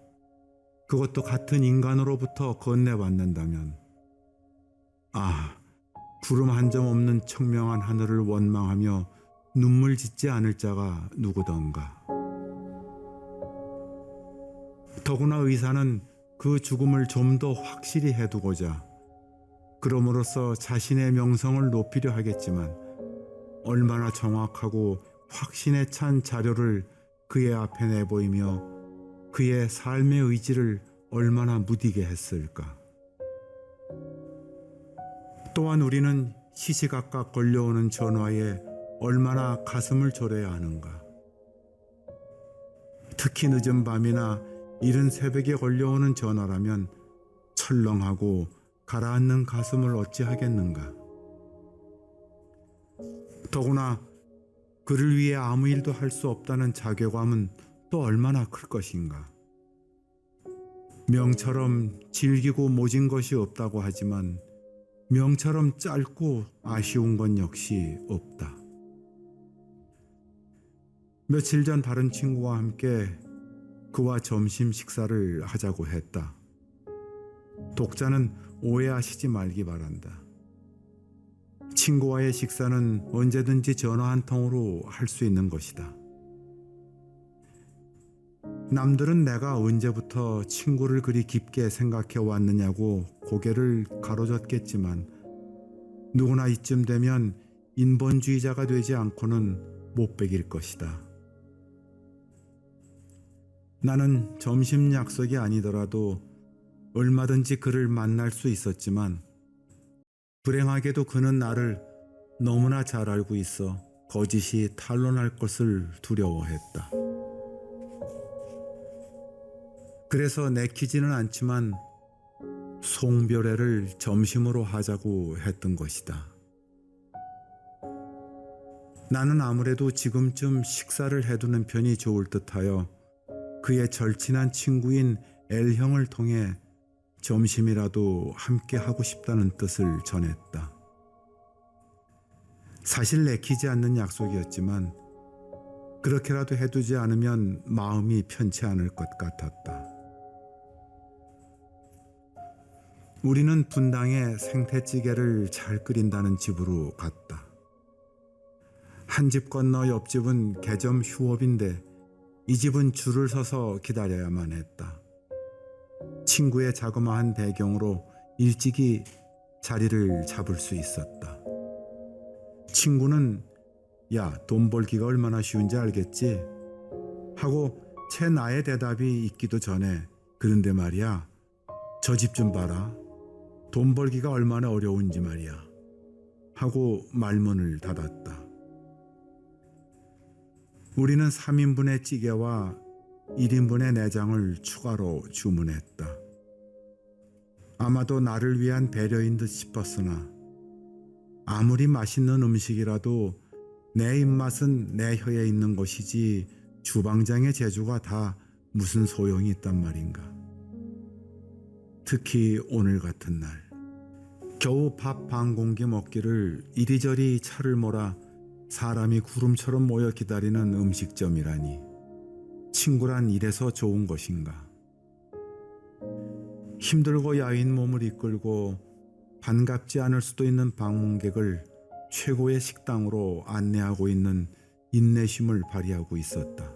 그것도 같은 인간으로부터 건네받는다면 구름 한 점 없는 청명한 하늘을 원망하며 눈물 짓지 않을 자가 누구던가. 더구나 의사는 그 죽음을 좀 더 확실히 해두고자 그럼으로써 자신의 명성을 높이려 하겠지만 얼마나 정확하고 확신에 찬 자료를 그의 앞에 내보이며 그의 삶의 의지를 얼마나 무디게 했을까. 또한 우리는 시시각각 걸려오는 전화에 얼마나 가슴을 졸여야 하는가. 특히 늦은 밤이나 이른 새벽에 걸려오는 전화라면 철렁하고 가라앉는 가슴을 어찌하겠는가. 더구나 그를 위해 아무 일도 할 수 없다는 자괴감은 또 얼마나 클 것인가. 명처럼 질기고 모진 것이 없다고 하지만 명처럼 짧고 아쉬운 건 역시 없다. 며칠 전 다른 친구와 함께 그와 점심 식사를 하자고 했다. 독자는 오해하시지 말기 바란다. 친구와의 식사는 언제든지 전화 한 통으로 할 수 있는 것이다. 남들은 내가 언제부터 친구를 그리 깊게 생각해 왔느냐고 고개를 가로젓겠지만 누구나 이쯤 되면 인본주의자가 되지 않고는 못 베길 것이다. 나는 점심 약속이 아니더라도 얼마든지 그를 만날 수 있었지만 불행하게도 그는 나를 너무나 잘 알고 있어 거짓이 탄로날 것을 두려워했다. 그래서 내키지는 않지만 송별회를 점심으로 하자고 했던 것이다. 나는 아무래도 지금쯤 식사를 해두는 편이 좋을 듯하여 그의 절친한 친구인 L형을 통해 점심이라도 함께 하고 싶다는 뜻을 전했다. 사실 내키지 않는 약속이었지만 그렇게라도 해두지 않으면 마음이 편치 않을 것 같았다. 우리는 분당에 생태찌개를 잘 끓인다는 집으로 갔다. 한 집 건너 옆집은 개점 휴업인데 이 집은 줄을 서서 기다려야만 했다. 친구의 자그마한 배경으로 일찍이 자리를 잡을 수 있었다. 친구는 야, 돈 벌기가 얼마나 쉬운지 알겠지? 하고 채 나의 대답이 있기도 전에 그런데 말이야, 저 집 좀 봐라. 돈 벌기가 얼마나 어려운지 말이야. 하고 말문을 닫았다. 우리는 3인분의 찌개와 1인분의 내장을 추가로 주문했다. 아마도 나를 위한 배려인 듯 싶었으나 아무리 맛있는 음식이라도 내 입맛은 내 혀에 있는 것이지 주방장의 재주가 다 무슨 소용이 있단 말인가. 특히 오늘 같은 날 겨우 밥 반 공기 먹기를 이리저리 차를 몰아 사람이 구름처럼 모여 기다리는 음식점이라니 친구란 이래서 좋은 것인가. 힘들고 야윈 몸을 이끌고 반갑지 않을 수도 있는 방문객을 최고의 식당으로 안내하고 있는 인내심을 발휘하고 있었다.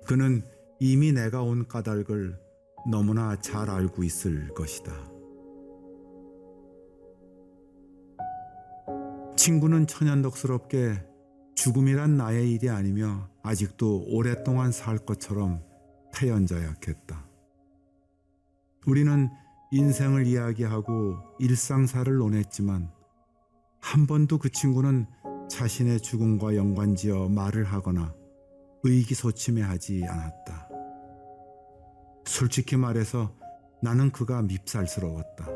그는 이미 내가 온 까닭을 너무나 잘 알고 있을 것이다. 친구는 천연덕스럽게 죽음이란 나의 일이 아니며 아직도 오랫동안 살 것처럼 태연자약했다. 우리는 인생을 이야기하고 일상사를 논했지만 한 번도 그 친구는 자신의 죽음과 연관지어 말을 하거나 의기소침해하지 않았다. 솔직히 말해서 나는 그가 밉살스러웠다.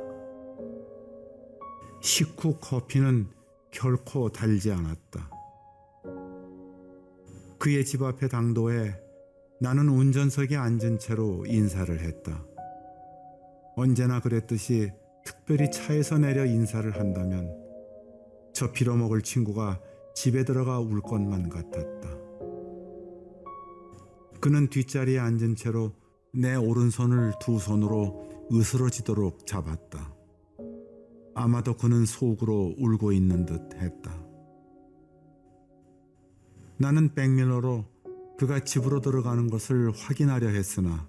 식후 커피는 결코 달지 않았다. 그의 집 앞에 당도해 나는 운전석에 앉은 채로 인사를 했다. 언제나 그랬듯이 특별히 차에서 내려 인사를 한다면 저 빌어먹을 친구가 집에 들어가 울 것만 같았다. 그는 뒷자리에 앉은 채로 내 오른손을 두 손으로 으스러지도록 잡았다. 아마도 그는 속으로 울고 있는 듯 했다. 나는 백밀러로 그가 집으로 들어가는 것을 확인하려 했으나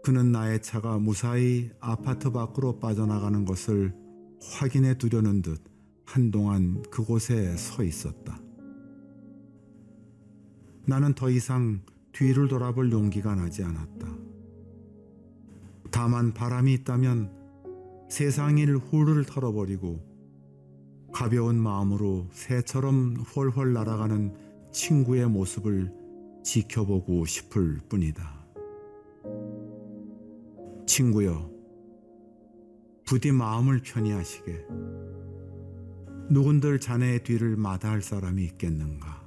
그는 나의 차가 무사히 아파트 밖으로 빠져나가는 것을 확인해 두려는 듯 한동안 그곳에 서 있었다. 나는 더 이상 뒤를 돌아볼 용기가 나지 않았다. 다만 바람이 있다면 세상 일 훌훌 털어버리고 가벼운 마음으로 새처럼 훨훨 날아가는 친구의 모습을 지켜보고 싶을 뿐이다. 친구여, 부디 마음을 편히 하시게. 누군들 자네의 뒤를 마다할 사람이 있겠는가.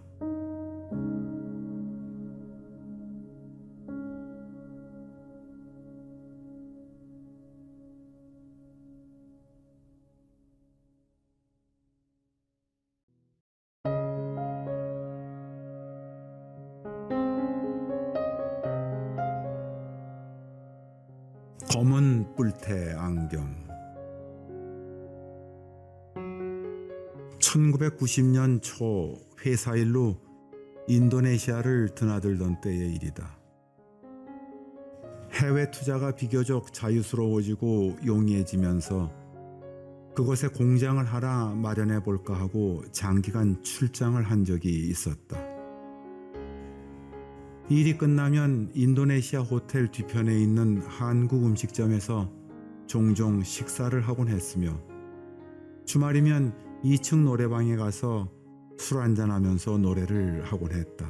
검은 뿔테 안경. 1990년 초 회사 일로 인도네시아를 드나들던 때의 일이다. 해외 투자가 비교적 자유스러워지고 용이해지면서 그곳에 공장을 하나 마련해 볼까 하고 장기간 출장을 한 적이 있었다. 일이 끝나면 인도네시아 호텔 뒤편에 있는 한국 음식점에서 종종 식사를 하곤 했으며 주말이면 2층 노래방에 가서 술 한잔하면서 노래를 하곤 했다.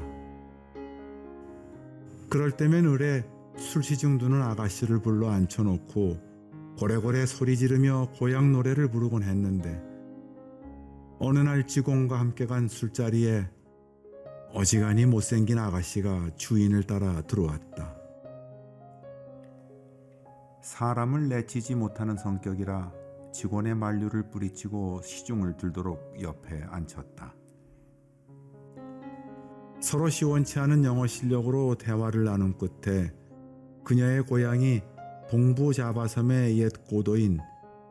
그럴 때면 을에 술시중 두는 아가씨를 불러 앉혀놓고 고래고래 소리 지르며 고향 노래를 부르곤 했는데 어느 날 직원과 함께 간 술자리에 어지간히 못생긴 아가씨가 주인을 따라 들어왔다. 사람을 내치지 못하는 성격이라 직원의 만류를 뿌리치고 시중을 들도록 옆에 앉혔다. 서로 시원치 않은 영어 실력으로 대화를 나눈 끝에 그녀의 고향이 동부 자바섬의 옛 고도인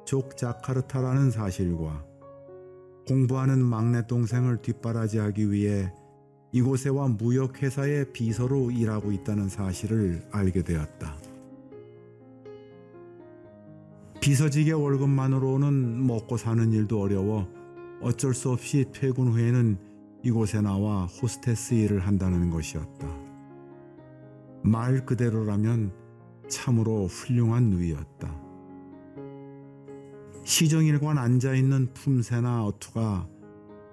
족자카르타라는 사실과 공부하는 막내 동생을 뒷바라지하기 위해 이곳에와 무역회사의 비서로 일하고 있다는 사실을 알게 되었다. 비서직의 월급만으로는 먹고 사는 일도 어려워 어쩔 수 없이 퇴근 후에는 이곳에 나와 호스테스 일을 한다는 것이었다. 말 그대로라면 참으로 훌륭한 누이였다. 시정일관 앉아있는 품새나 어투가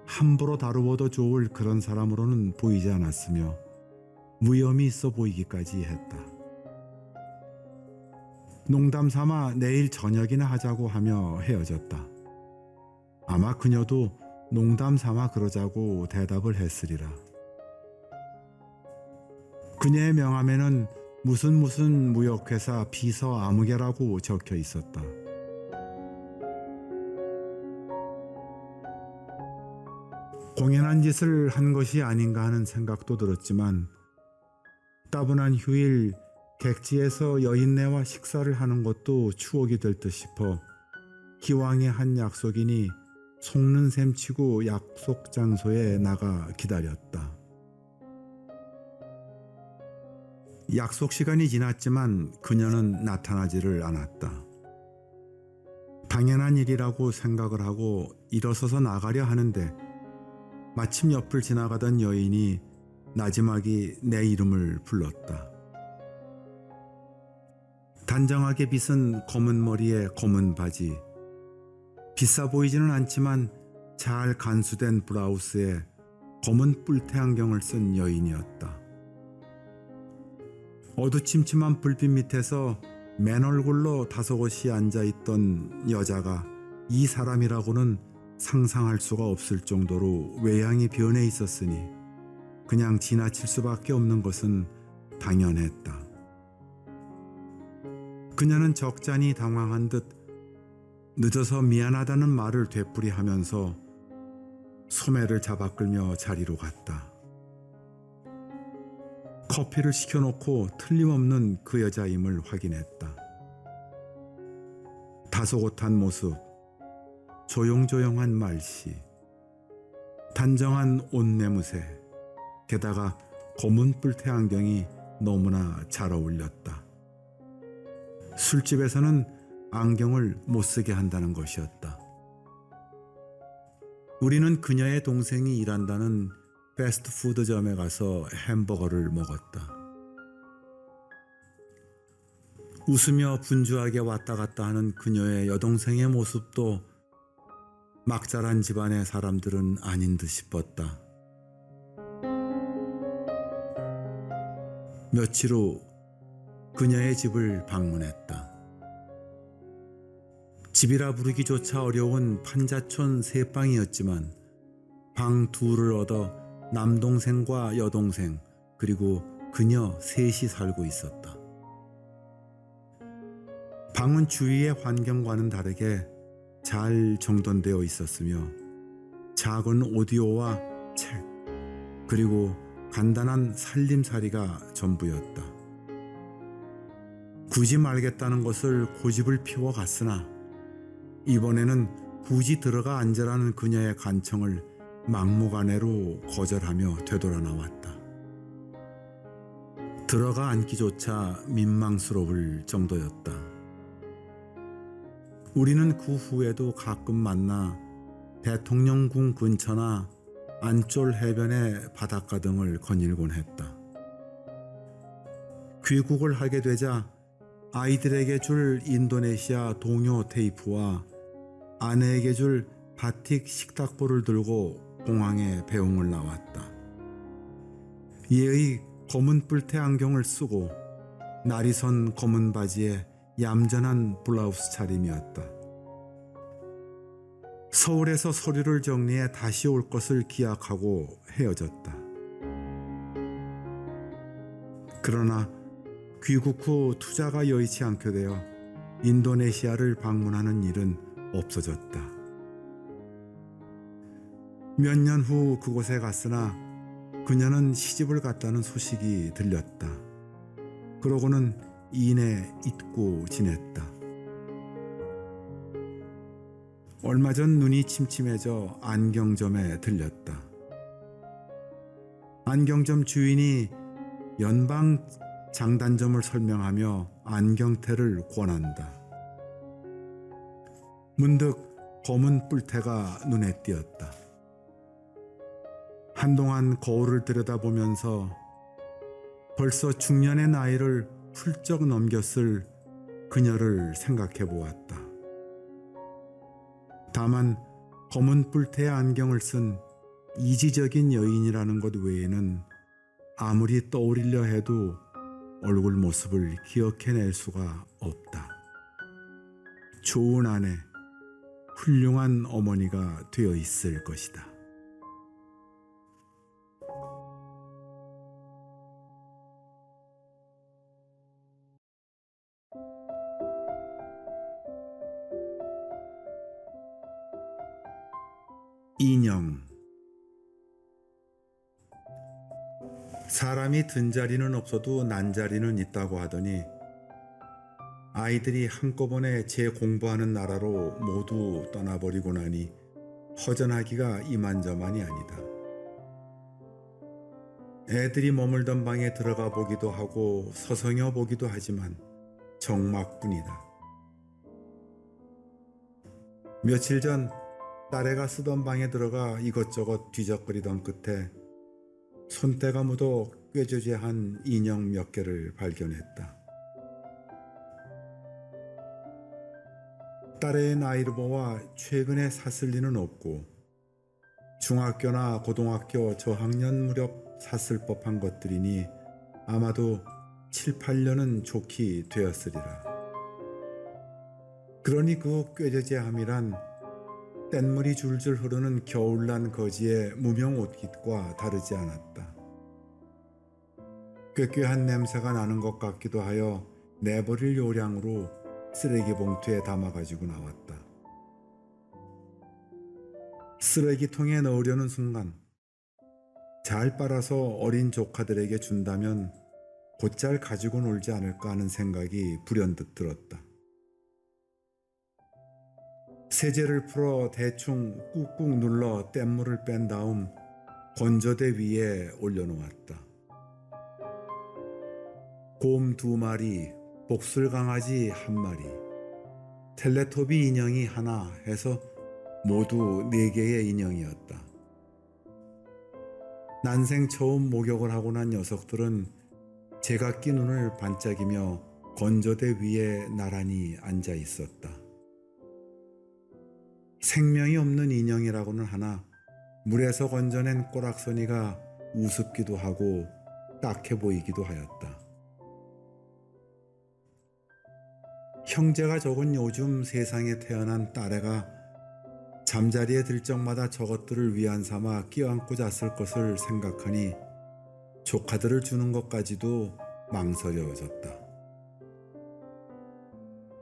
함부로 다루어도 좋을 그런 사람으로는 보이지 않았으며 무염이 있어 보이기까지 했다. 농담 삼아 내일 저녁이나 하자고 하며 헤어졌다. 아마 그녀도 농담 삼아 그러자고 대답을 했으리라. 그녀의 명함에는 무슨 무역회사 비서 아무개라고 적혀 있었다. 공연한 짓을 한 것이 아닌가 하는 생각도 들었지만 따분한 휴일 객지에서 여인네와 식사를 하는 것도 추억이 될 듯 싶어 기왕에 한 약속이니 속는 셈 치고 약속 장소에 나가 기다렸다. 약속 시간이 지났지만 그녀는 나타나지를 않았다. 당연한 일이라고 생각을 하고 일어서서 나가려 하는데 마침 옆을 지나가던 여인이 나지막이 내 이름을 불렀다. 단정하게 빗은 검은 머리에 검은 바지, 비싸 보이지는 않지만 잘 간수된 블라우스에 검은 뿔테 안경을 쓴 여인이었다. 어두침침한 불빛 밑에서 맨 얼굴로 다소곳이 앉아있던 여자가 이 사람이라고는 상상할 수가 없을 정도로 외양이 변해 있었으니 그냥 지나칠 수밖에 없는 것은 당연했다. 그녀는 적잖이 당황한 듯 늦어서 미안하다는 말을 되풀이하면서 소매를 잡아 끌며 자리로 갔다. 커피를 시켜놓고 틀림없는 그 여자임을 확인했다. 다소곳한 모습, 조용조용한 말씨, 단정한 옷 내무새, 게다가 검은 뿔테 안경이 너무나 잘 어울렸다. 술집에서는 안경을 못 쓰게 한다는 것이었다. 우리는 그녀의 동생이 일한다는 패스트푸드점에 가서 햄버거를 먹었다. 웃으며 분주하게 왔다 갔다 하는 그녀의 여동생의 모습도 막 자란 집안의 사람들은 아닌 듯 싶었다. 며칠 후 그녀의 집을 방문했다. 집이라 부르기조차 어려운 판자촌 3방이었지만 방 2를 얻어 남동생과 여동생 그리고 그녀 셋이 살고 있었다. 방은 주위의 환경과는 다르게 잘 정돈되어 있었으며 작은 오디오와 책 그리고 간단한 살림살이가 전부였다. 굳이 말겠다는 것을 고집을 피워갔으나 이번에는 굳이 들어가 앉으라는 그녀의 간청을 막무가내로 거절하며 되돌아 나왔다. 들어가 앉기조차 민망스러울 정도였다. 우리는 그 후에도 가끔 만나 대통령궁 근처나 안쫄 해변의 바닷가 등을 거닐곤 했다. 귀국을 하게 되자 아이들에게 줄 인도네시아 동요 테이프와 아내에게 줄 바틱 식탁보를 들고 공항에 배웅을 나왔다. 예의 검은 뿔테 안경을 쓰고 날이 선 검은 바지에 얌전한 블라우스 차림이었다. 서울에서 서류를 정리해 다시 올 것을 기약하고 헤어졌다. 그러나 귀국 후 투자가 여의치 않게 되어 인도네시아를 방문하는 일은 없어졌다. 몇 년 후 그곳에 갔으나 그녀는 시집을 갔다는 소식이 들렸다. 그러고는 이내 잊고 지냈다. 얼마 전 눈이 침침해져 안경점에 들렸다. 안경점 주인이 연방 장단점을 설명하며 안경테를 권한다. 문득 검은 뿔테가 눈에 띄었다. 한동안 거울을 들여다보면서 벌써 중년의 나이를 훌쩍 넘겼을 그녀를 생각해 보았다. 다만 검은 뿔테의 안경을 쓴 이지적인 여인이라는 것 외에는 아무리 떠올리려 해도 얼굴 모습을 기억해낼 수가 없다. 좋은 아내, 훌륭한 어머니가 되어 있을 것이다. 인형. 사람이 든 자리는 없어도 난 자리는 있다고 하더니 아이들이 한꺼번에 재공부하는 나라로 모두 떠나버리고 나니 허전하기가 이만저만이 아니다. 애들이 머물던 방에 들어가 보기도 하고 서성여 보기도 하지만 정막뿐이다. 며칠 전 딸애가 쓰던 방에 들어가 이것저것 뒤적거리던 끝에 손때가 묻어 꾀조재한 인형 몇 개를 발견했다. 딸의 나이를 보아 최근에 샀을 리는 없고 중학교나 고등학교 저학년 무렵 샀을 법한 것들이니 아마도 7, 8년은 좋게 되었으리라. 그러니 그 꾀조재함이란 뗏물이 줄줄 흐르는 겨울난 거지의 무명 옷깃과 다르지 않았다. 꾀꾀한 냄새가 나는 것 같기도 하여 내버릴 요량으로 쓰레기 봉투에 담아가지고 나왔다. 쓰레기통에 넣으려는 순간 잘 빨아서 어린 조카들에게 준다면 곧잘 가지고 놀지 않을까 하는 생각이 불현듯 들었다. 세제를 풀어 대충 꾹꾹 눌러 뗏물을 뺀 다음 건조대 위에 올려놓았다. 곰 2마리, 복술강아지 1마리, 텔레토비 인형이 하나 해서 모두 4개의 인형이었다. 난생 처음 목욕을 하고 난 녀석들은 제각기 눈을 반짝이며 건조대 위에 나란히 앉아 있었다. 생명이 없는 인형이라고는 하나 물에서 건져낸 꼬락서니가 우습기도 하고 딱해 보이기도 하였다. 형제가 적은 요즘 세상에 태어난 딸애가 잠자리에 들 적마다 저것들을 위안 삼아 끼안고 잤을 것을 생각하니 조카들을 주는 것까지도 망설여졌다.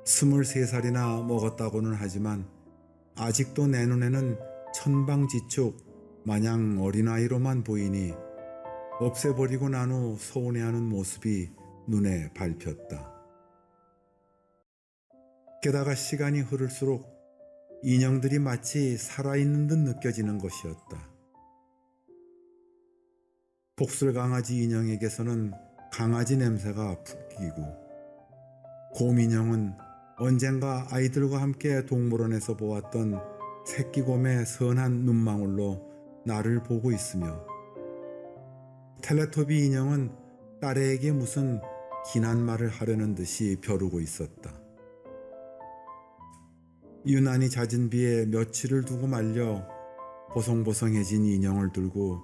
23살이나 먹었다고는 하지만 아직도 내 눈에는 천방지축 마냥 어린아이로만 보이니 없애버리고 난 후 서운해하는 모습이 눈에 밟혔다. 게다가 시간이 흐를수록 인형들이 마치 살아있는 듯 느껴지는 것이었다. 복슬강아지 인형에게서는 강아지 냄새가 푹 끼고, 곰인형은 언젠가 아이들과 함께 동물원에서 보았던 새끼곰의 선한 눈망울로 나를 보고 있으며, 텔레토비 인형은 딸애에게 무슨 긴한 말을 하려는 듯이 벼르고 있었다. 유난히 잦은 비에 며칠을 두고 말려 보송보송해진 인형을 들고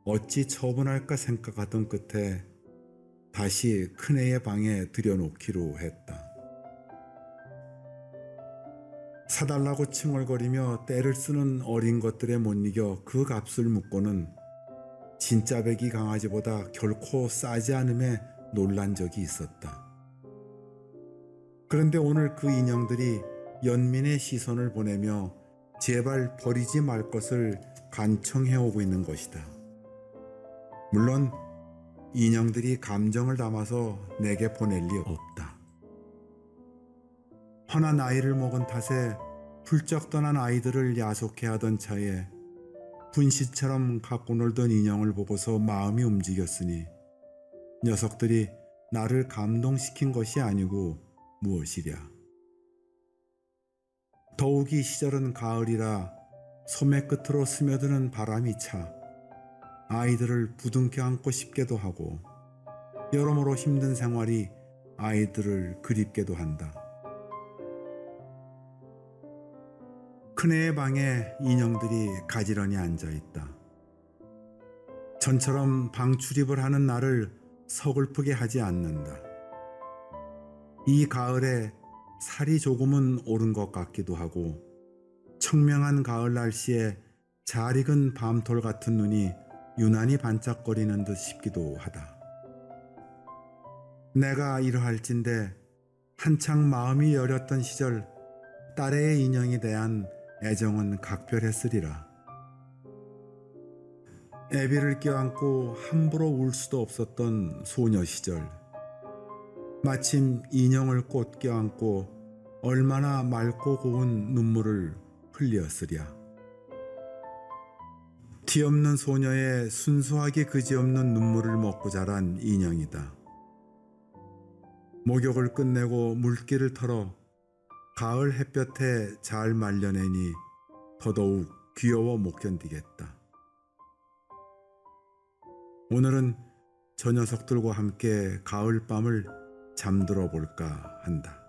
어찌 처분할까 생각하던 끝에 다시 큰애의 방에 들여놓기로 했다. 사달라고 칭얼거리며 떼를 쓰는 어린 것들에 못 이겨 그 값을 묻고는 진짜 배기 강아지보다 결코 싸지 않음에 놀란 적이 있었다. 그런데 오늘 그 인형들이 연민의 시선을 보내며 제발 버리지 말 것을 간청해오고 있는 것이다. 물론 인형들이 감정을 담아서 내게 보낼 리 없다. 허나 나이를 먹은 탓에 훌쩍 떠난 아이들을 야속해 하던 차에 분시처럼 갖고 놀던 인형을 보고서 마음이 움직였으니 녀석들이 나를 감동시킨 것이 아니고 무엇이랴. 더욱이 시절은 가을이라 소매 끝으로 스며드는 바람이 차 아이들을 부둥켜 안고 싶게도 하고, 여러모로 힘든 생활이 아이들을 그립게도 한다. 큰애의 방에 인형들이 가지런히 앉아있다. 전처럼 방 출입을 하는 나를 서글프게 하지 않는다. 이 가을에 살이 조금은 오른 것 같기도 하고, 청명한 가을 날씨에 잘 익은 밤톨 같은 눈이 유난히 반짝거리는 듯 싶기도 하다. 내가 이러할진대 한창 마음이 여렸던 시절 딸애의 인형에 대한 애정은 각별했으리라. 애비를 껴안고 함부로 울 수도 없었던 소녀 시절, 마침 인형을 꼭 껴안고 얼마나 맑고 고운 눈물을 흘렸으랴. 뒤없는 소녀의 순수하게 그지없는 눈물을 먹고 자란 인형이다. 목욕을 끝내고 물기를 털어 가을 햇볕에 잘 말려내니 더더욱 귀여워 못 견디겠다. 오늘은 저 녀석들과 함께 가을밤을 잠들어 볼까 한다.